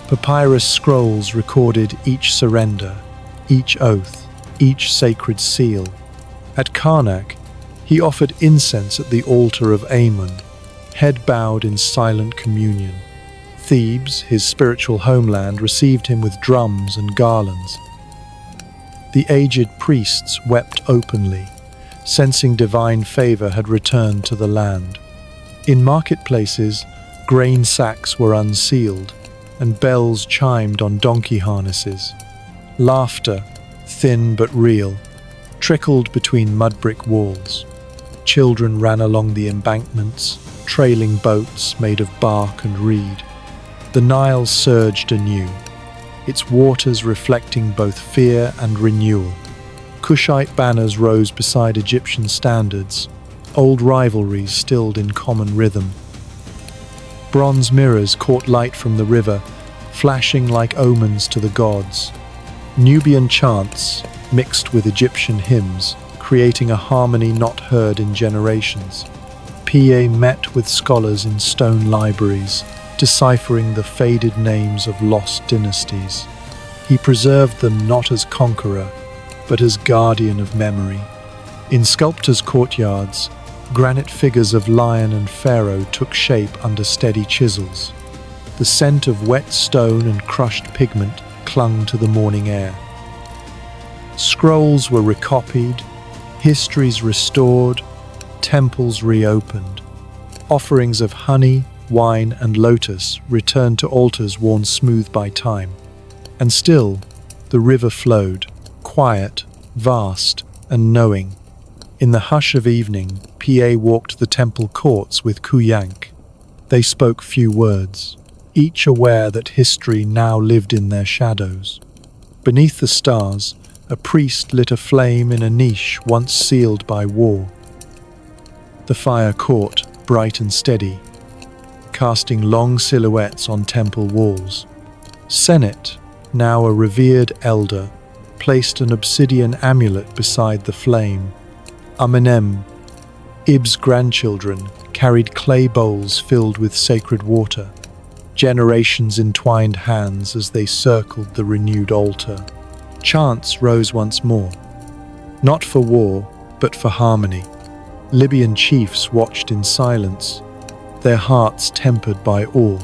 Papyrus scrolls recorded each surrender, each oath, each sacred seal. At Karnak, he offered incense at the altar of Amun, head bowed in silent communion. Thebes, his spiritual homeland, received him with drums and garlands. The aged priests wept openly, sensing divine favor had returned to the land. In marketplaces, grain sacks were unsealed, and bells chimed on donkey harnesses. Laughter, thin but real, trickled between mud-brick walls. Children ran along the embankments, trailing boats made of bark and reed. The Nile surged anew, its waters reflecting both fear and renewal. Kushite banners rose beside Egyptian standards, old rivalries stilled in common rhythm. Bronze mirrors caught light from the river, flashing like omens to the gods. Nubian chants mixed with Egyptian hymns, creating a harmony not heard in generations. Pa met with scholars in stone libraries, deciphering the faded names of lost dynasties. He preserved them not as conqueror, but as guardian of memory. In sculptors' courtyards, granite figures of lion and pharaoh took shape under steady chisels. The scent of wet stone and crushed pigment clung to the morning air. Scrolls were recopied, histories restored, temples reopened. Offerings of honey, wine, and lotus returned to altars worn smooth by time. And still, the river flowed, quiet, vast, and knowing. In the hush of evening, Pa walked the temple courts with Kuyank. They spoke few words, each aware that history now lived in their shadows. Beneath the stars, a priest lit a flame in a niche once sealed by war. The fire caught, bright and steady, casting long silhouettes on temple walls. Senet, now a revered elder, placed an obsidian amulet beside the flame. Amenem-ib's grandchildren carried clay bowls filled with sacred water. Generations entwined hands as they circled the renewed altar. Chants rose once more, not for war, but for harmony. Libyan chiefs watched in silence, their hearts tempered by awe.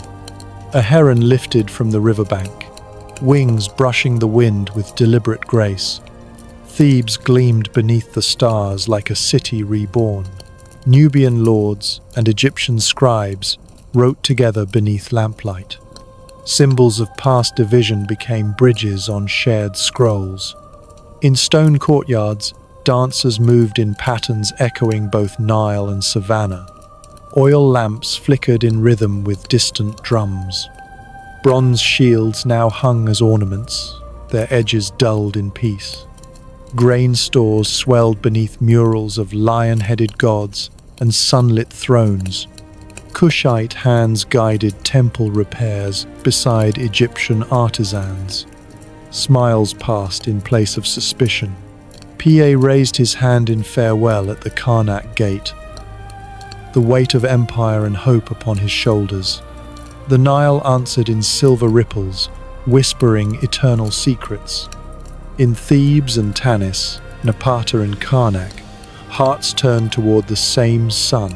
A heron lifted from the riverbank, wings brushing the wind with deliberate grace. Thebes gleamed beneath the stars like a city reborn. Nubian lords and Egyptian scribes wrote together beneath lamplight. Symbols of past division became bridges on shared scrolls. In stone courtyards, dancers moved in patterns echoing both Nile and savannah. Oil lamps flickered in rhythm with distant drums. Bronze shields now hung as ornaments, their edges dulled in peace. Grain stores swelled beneath murals of lion-headed gods and sunlit thrones. Kushite hands guided temple repairs beside Egyptian artisans. Smiles passed in place of suspicion. Pa raised his hand in farewell at the Karnak gate, the weight of empire and hope upon his shoulders. The Nile answered in silver ripples, whispering eternal secrets. In Thebes and Tanis, Napata and Karnak, hearts turned toward the same sun.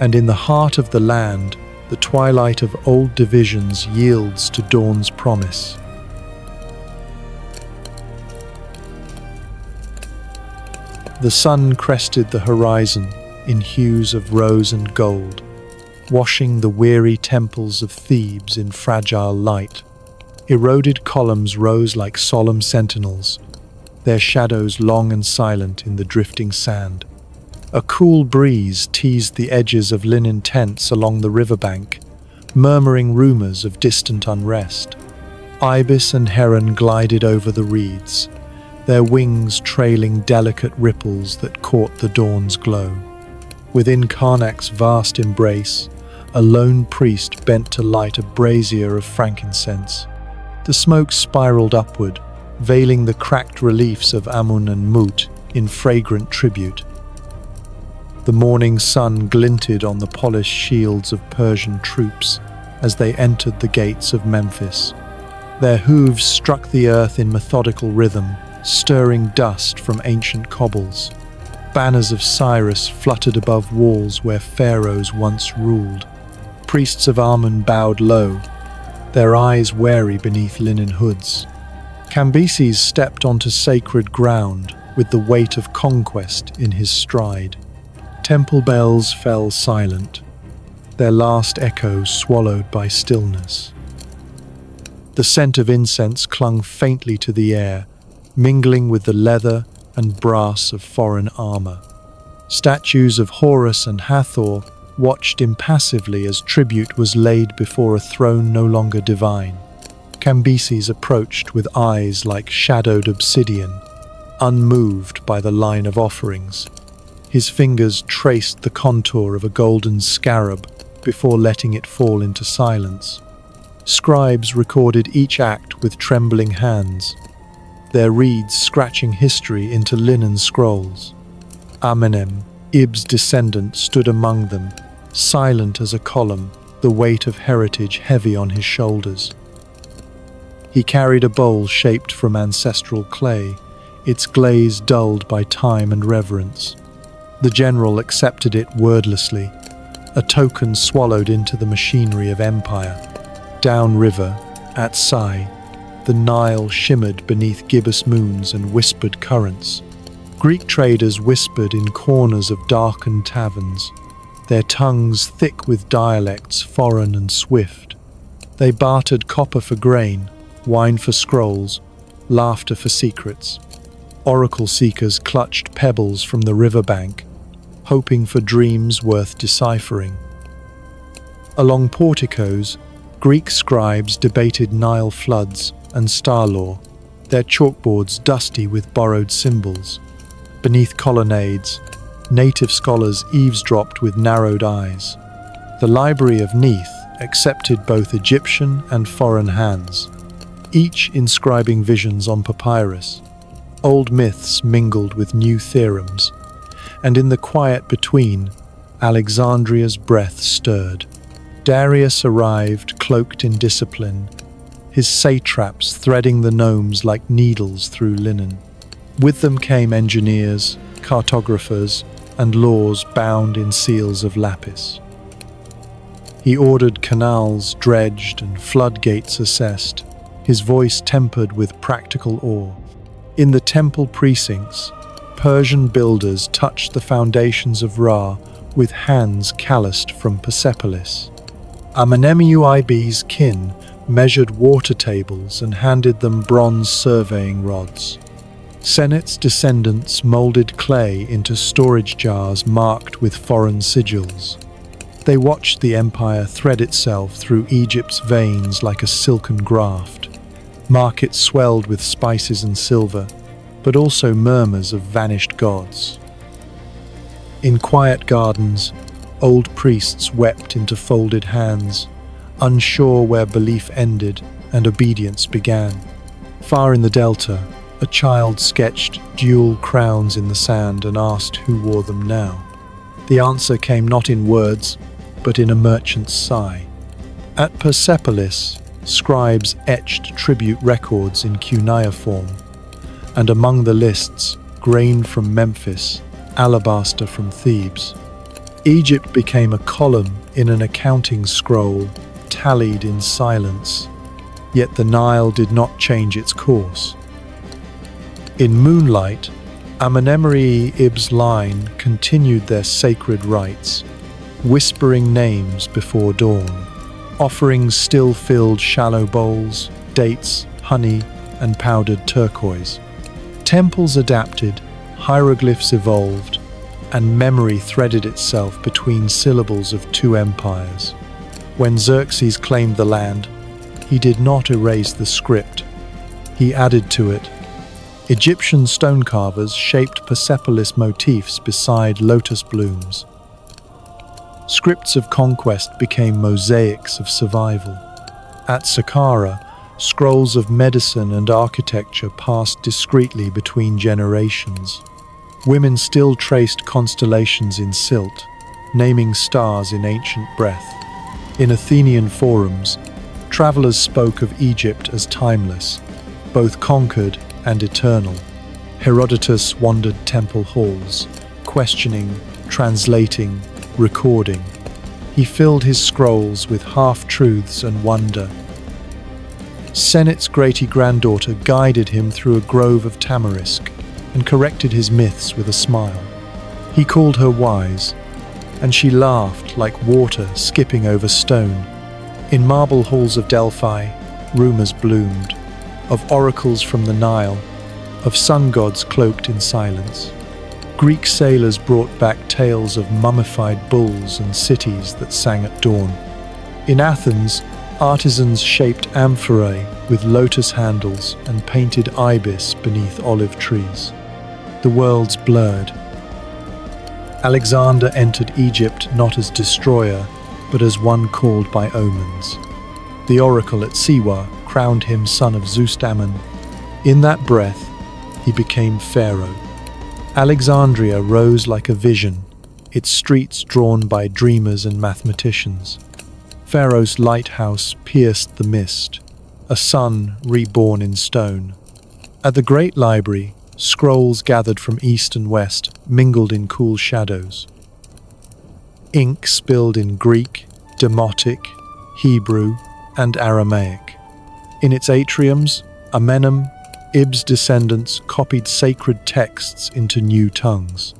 And in the heart of the land, the twilight of old divisions yields to dawn's promise. The sun crested the horizon in hues of rose and gold, washing the weary temples of Thebes in fragile light. Eroded columns rose like solemn sentinels, their shadows long and silent in the drifting sand. A cool breeze teased the edges of linen tents along the riverbank, murmuring rumors of distant unrest. Ibis and heron glided over the reeds, their wings trailing delicate ripples that caught the dawn's glow. Within Karnak's vast embrace, a lone priest bent to light a brazier of frankincense. The smoke spiraled upward, veiling the cracked reliefs of Amenem-ib in fragrant tribute. The morning sun glinted on the polished shields of Persian troops as they entered the gates of Memphis. Their hooves struck the earth in methodical rhythm, stirring dust from ancient cobbles. Banners of Cyrus fluttered above walls where pharaohs once ruled. Priests of Amun bowed low, their eyes wary beneath linen hoods. Cambyses stepped onto sacred ground with the weight of conquest in his stride. Temple bells fell silent, their last echoes swallowed by stillness. The scent of incense clung faintly to the air, mingling with the leather and brass of foreign armor. Statues of Horus and Hathor watched impassively as tribute was laid before a throne no longer divine. Cambyses approached with eyes like shadowed obsidian, unmoved by the line of offerings. His fingers traced the contour of a golden scarab before letting it fall into silence. Scribes recorded each act with trembling hands, their reeds scratching history into linen scrolls. Amenem-ib's descendant stood among them, silent as a column, the weight of heritage heavy on his shoulders. He carried a bowl shaped from ancestral clay, its glaze dulled by time and reverence. The general accepted it wordlessly, a token swallowed into the machinery of empire. Downriver, at Sai, the Nile shimmered beneath gibbous moons and whispered currents. Greek traders whispered in corners of darkened taverns, their tongues thick with dialects foreign and swift. They bartered copper for grain, wine for scrolls, laughter for secrets. Oracle seekers clutched pebbles from the riverbank, hoping for dreams worth deciphering. Along porticos, Greek scribes debated Nile floods and star lore, their chalkboards dusty with borrowed symbols. Beneath colonnades, native scholars eavesdropped with narrowed eyes. The library of Neith accepted both Egyptian and foreign hands, each inscribing visions on papyrus. Old myths mingled with new theorems, and in the quiet between, Alexandria's breath stirred. Darius arrived, cloaked in discipline, his satraps threading the gnomes like needles through linen. With them came engineers, cartographers, and laws bound in seals of lapis. He ordered canals dredged and floodgates assessed, his voice tempered with practical awe. In the temple precincts, Persian builders touched the foundations of Ra with hands calloused from Persepolis. Amenem-ib's kin measured water tables and handed them bronze surveying rods. Senet's descendants molded clay into storage jars marked with foreign sigils. They watched the empire thread itself through Egypt's veins like a silken graft. Markets swelled with spices and silver, but also murmurs of vanished gods. In quiet gardens, old priests wept into folded hands, unsure where belief ended and obedience began. Far in the delta, a child sketched dual crowns in the sand and asked who wore them now. The answer came not in words, but in a merchant's sigh. At Persepolis, scribes etched tribute records in cuneiform, and among the lists, grain from Memphis, alabaster from Thebes. Egypt became a column in an accounting scroll, tallied in silence, yet the Nile did not change its course. In moonlight, Amenem-ib's line continued their sacred rites, whispering names before dawn. Offerings still filled shallow bowls, dates, honey, and powdered turquoise. Temples adapted, hieroglyphs evolved, and memory threaded itself between syllables of two empires. When Xerxes claimed the land, he did not erase the script. He added to it. Egyptian stone carvers shaped Persepolis motifs beside lotus blooms. Scripts of conquest became mosaics of survival. At Saqqara, scrolls of medicine and architecture passed discreetly between generations. Women still traced constellations in silt, naming stars in ancient breath. In Athenian forums, travelers spoke of Egypt as timeless, both conquered and eternal. Herodotus wandered temple halls, questioning, translating, recording. He filled his scrolls with half-truths and wonder. Senet's great-granddaughter guided him through a grove of tamarisk and corrected his myths with a smile. He called her wise, and she laughed like water skipping over stone. In marble halls of Delphi, rumors bloomed, of oracles from the Nile, of sun gods cloaked in silence. Greek sailors brought back tales of mummified bulls and cities that sang at dawn. In Athens, artisans shaped amphorae with lotus handles and painted ibis beneath olive trees. The worlds blurred. Alexander entered Egypt not as destroyer, but as one called by omens. The oracle at Siwa crowned him son of Zeus Ammon. In that breath, he became pharaoh. Alexandria rose like a vision, its streets drawn by dreamers and mathematicians. Pharaoh's lighthouse pierced the mist, a sun reborn in stone. At the great library, scrolls gathered from east and west mingled in cool shadows. Ink spilled in Greek, Demotic, Hebrew, and Aramaic. In its atriums, Amenem-ib's descendants copied sacred texts into new tongues.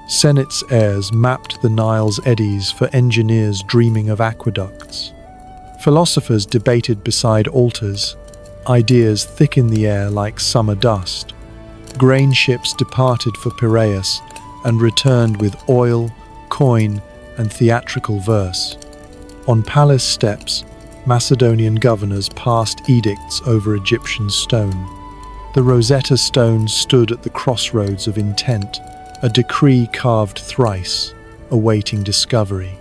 Senet's heirs mapped the Nile's eddies for engineers dreaming of aqueducts. Philosophers debated beside altars, ideas thick in the air like summer dust. Grain ships departed for Piraeus and returned with oil, coin, and theatrical verse. On palace steps, Macedonian governors passed edicts over Egyptian stone. The Rosetta Stone stood at the crossroads of intent, a decree carved thrice, awaiting discovery.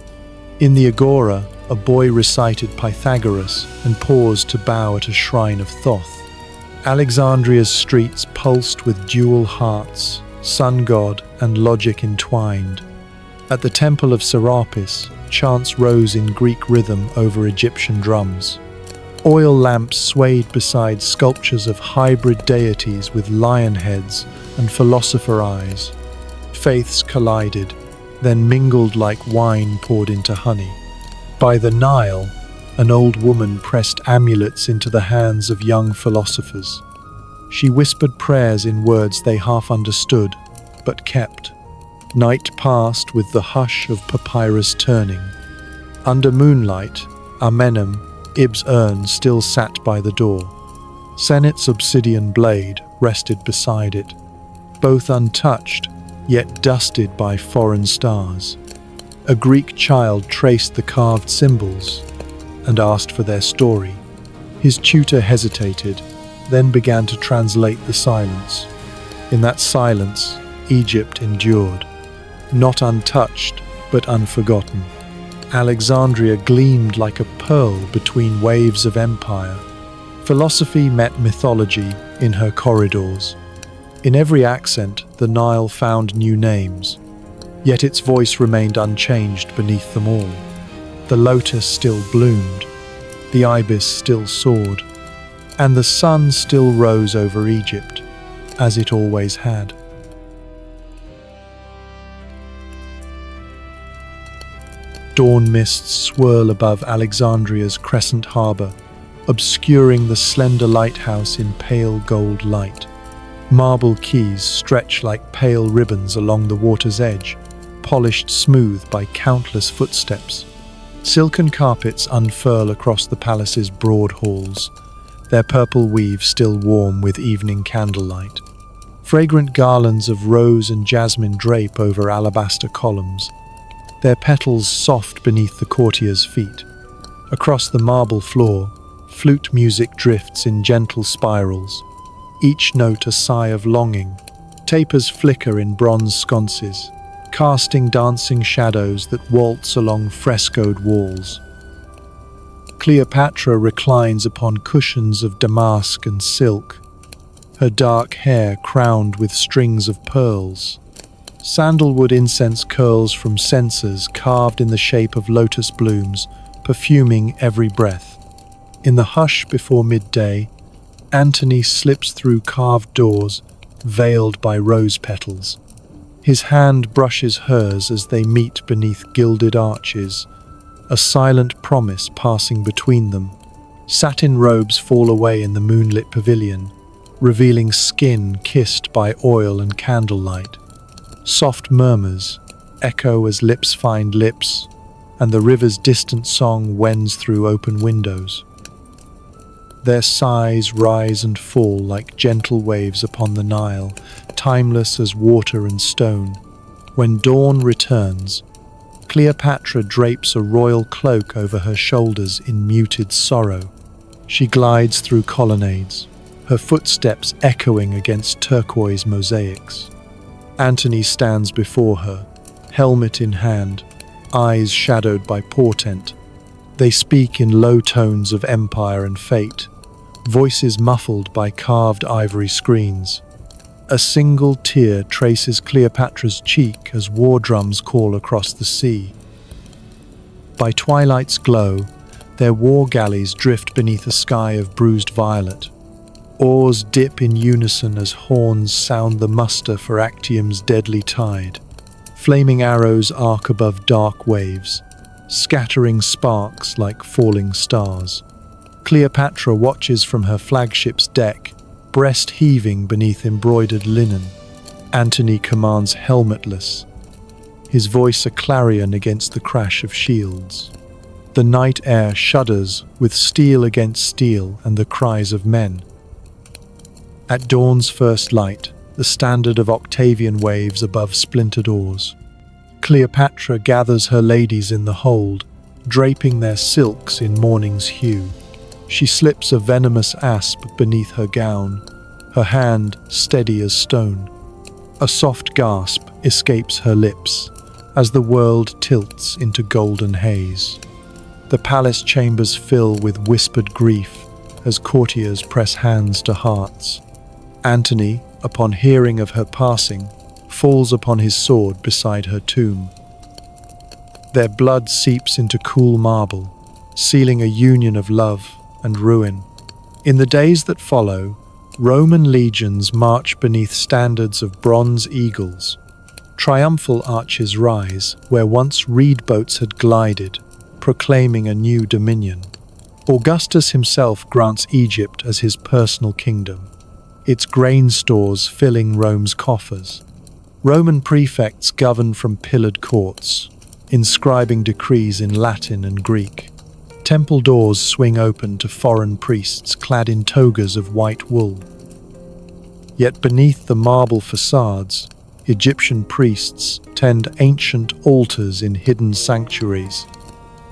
In the agora, a boy recited Pythagoras and paused to bow at a shrine of Thoth. Alexandria's streets pulsed with dual hearts, sun god and logic entwined. At the temple of Serapis, chants rose in Greek rhythm over Egyptian drums. Oil lamps swayed beside sculptures of hybrid deities with lion heads and philosopher eyes. Faiths collided, then mingled like wine poured into honey. By the Nile, an old woman pressed amulets into the hands of young philosophers. She whispered prayers in words they half understood, but kept. Night passed with the hush of papyrus turning. Under moonlight, Amenem-ib's urn still sat by the door. Senet's obsidian blade rested beside it, both untouched, yet dusted by foreign stars. A Greek child traced the carved symbols and asked for their story. His tutor hesitated, then began to translate the silence. In that silence, Egypt endured, not untouched, but unforgotten. Alexandria gleamed like a pearl between waves of empire. Philosophy met mythology in her corridors. In every accent, the Nile found new names, yet its voice remained unchanged beneath them all. The lotus still bloomed, the ibis still soared, and the sun still rose over Egypt, as it always had. Dawn mists swirl above Alexandria's crescent harbor, obscuring the slender lighthouse in pale gold light. Marble quays stretch like pale ribbons along the water's edge, polished smooth by countless footsteps. Silken carpets unfurl across the palace's broad halls, their purple weave still warm with evening candlelight. Fragrant garlands of rose and jasmine drape over alabaster columns, their petals soft beneath the courtier's feet. Across the marble floor, flute music drifts in gentle spirals, each note a sigh of longing. Tapers flicker in bronze sconces, casting dancing shadows that waltz along frescoed walls. Cleopatra reclines upon cushions of damask and silk, her dark hair crowned with strings of pearls. Sandalwood incense curls from censers carved in the shape of lotus blooms, perfuming every breath. In the hush before midday, Antony slips through carved doors, veiled by rose petals. His hand brushes hers as they meet beneath gilded arches, a silent promise passing between them. Satin robes fall away in the moonlit pavilion, revealing skin kissed by oil and candlelight. Soft murmurs echo as lips find lips, and the river's distant song wends through open windows. Their sighs rise and fall like gentle waves upon the Nile, timeless as water and stone. When dawn returns, Cleopatra drapes a royal cloak over her shoulders in muted sorrow. She glides through colonnades, her footsteps echoing against turquoise mosaics. Antony stands before her, helmet in hand, eyes shadowed by portent. They speak in low tones of empire and fate, voices muffled by carved ivory screens. A single tear traces Cleopatra's cheek as war drums call across the sea. By twilight's glow, their war galleys drift beneath a sky of bruised violet. Oars dip in unison as horns sound the muster for Actium's deadly tide. Flaming arrows arc above dark waves, scattering sparks like falling stars. Cleopatra watches from her flagship's deck, breast heaving beneath embroidered linen. Antony commands helmetless, his voice a clarion against the crash of shields. The night air shudders with steel against steel and the cries of men. At dawn's first light, the standard of Octavian waves above splintered oars. Cleopatra gathers her ladies in the hold, draping their silks in morning's hue. She slips a venomous asp beneath her gown, her hand steady as stone. A soft gasp escapes her lips as the world tilts into golden haze. The palace chambers fill with whispered grief as courtiers press hands to hearts. Antony, upon hearing of her passing, falls upon his sword beside her tomb. Their blood seeps into cool marble, sealing a union of love and ruin. In the days that follow, Roman legions march beneath standards of bronze eagles. Triumphal arches rise where once reed boats had glided, proclaiming a new dominion. Augustus himself grants Egypt as his personal kingdom, its grain stores filling Rome's coffers. Roman prefects govern from pillared courts, inscribing decrees in Latin and Greek. Temple doors swing open to foreign priests clad in togas of white wool. Yet beneath the marble facades, Egyptian priests tend ancient altars in hidden sanctuaries.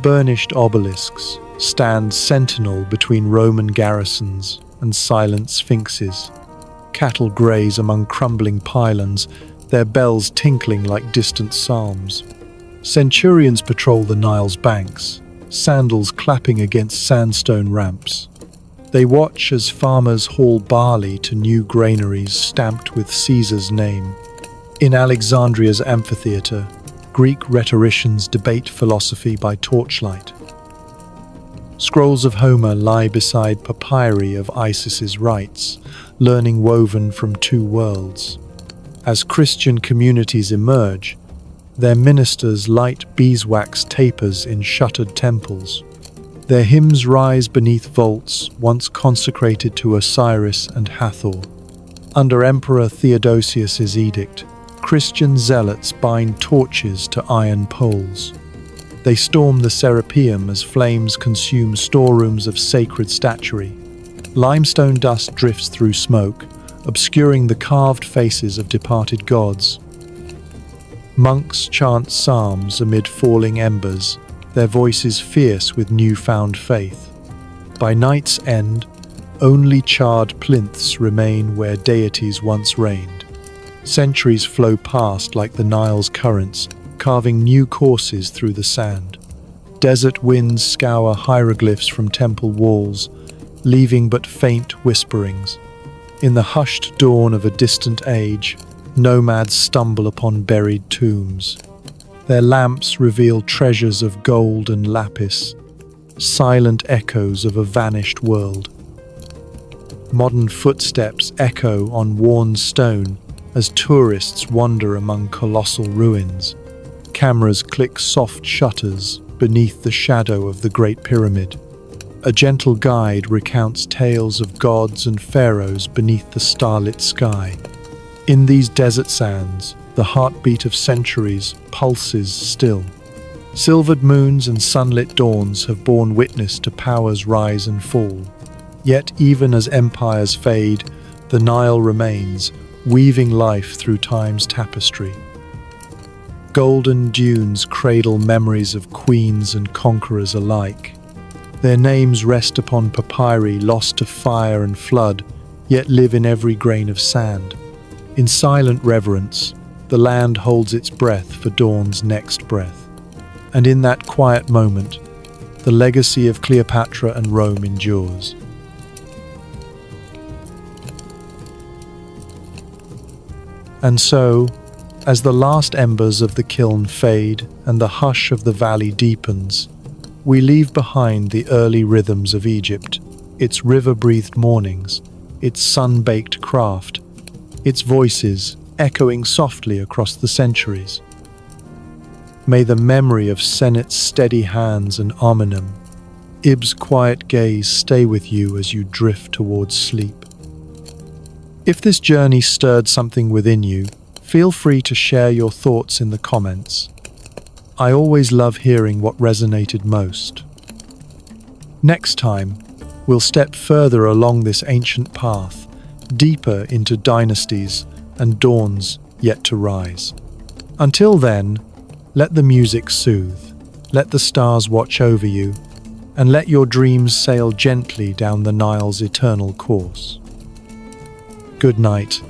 Burnished obelisks stand sentinel between Roman garrisons and silent sphinxes. Cattle graze among crumbling pylons, their bells tinkling like distant psalms. Centurions patrol the Nile's banks, sandals clapping against sandstone ramps. They watch as farmers haul barley to new granaries stamped with Caesar's name. In Alexandria's amphitheatre, Greek rhetoricians debate philosophy by torchlight. Scrolls of Homer lie beside papyri of Isis's rites, learning woven from two worlds. As Christian communities emerge, their ministers light beeswax tapers in shuttered temples. Their hymns rise beneath vaults once consecrated to Osiris and Hathor. Under Emperor Theodosius's edict, Christian zealots bind torches to iron poles. They storm the Serapeum as flames consume storerooms of sacred statuary. Limestone dust drifts through smoke, obscuring the carved faces of departed gods. Monks chant psalms amid falling embers, their voices fierce with newfound faith. By night's end, only charred plinths remain where deities once reigned. Centuries flow past like the Nile's currents, carving new courses through the sand. Desert winds scour hieroglyphs from temple walls, leaving but faint whisperings. In the hushed dawn of a distant age, nomads stumble upon buried tombs. Their lamps reveal treasures of gold and lapis, silent echoes of a vanished world. Modern footsteps echo on worn stone as tourists wander among colossal ruins. Cameras click soft shutters beneath the shadow of the Great Pyramid. A gentle guide recounts tales of gods and pharaohs beneath the starlit sky. In these desert sands, the heartbeat of centuries pulses still. Silvered moons and sunlit dawns have borne witness to power's rise and fall. Yet even as empires fade, the Nile remains, weaving life through time's tapestry. Golden dunes cradle memories of queens and conquerors alike. Their names rest upon papyri lost to fire and flood, yet live in every grain of sand. In silent reverence, the land holds its breath for dawn's next breath. And in that quiet moment, the legacy of Cleopatra and Rome endures. And so, as the last embers of the kiln fade and the hush of the valley deepens, we leave behind the early rhythms of Egypt, its river-breathed mornings, its sun-baked craft, its voices echoing softly across the centuries. May the memory of Senet's steady hands and Amenem-ib's quiet gaze stay with you as you drift towards sleep. If this journey stirred something within you, feel free to share your thoughts in the comments. I always love hearing what resonated most. Next time, we'll step further along this ancient path, deeper into dynasties and dawns yet to rise. Until then, let the music soothe, let the stars watch over you, and let your dreams sail gently down the Nile's eternal course. Good night.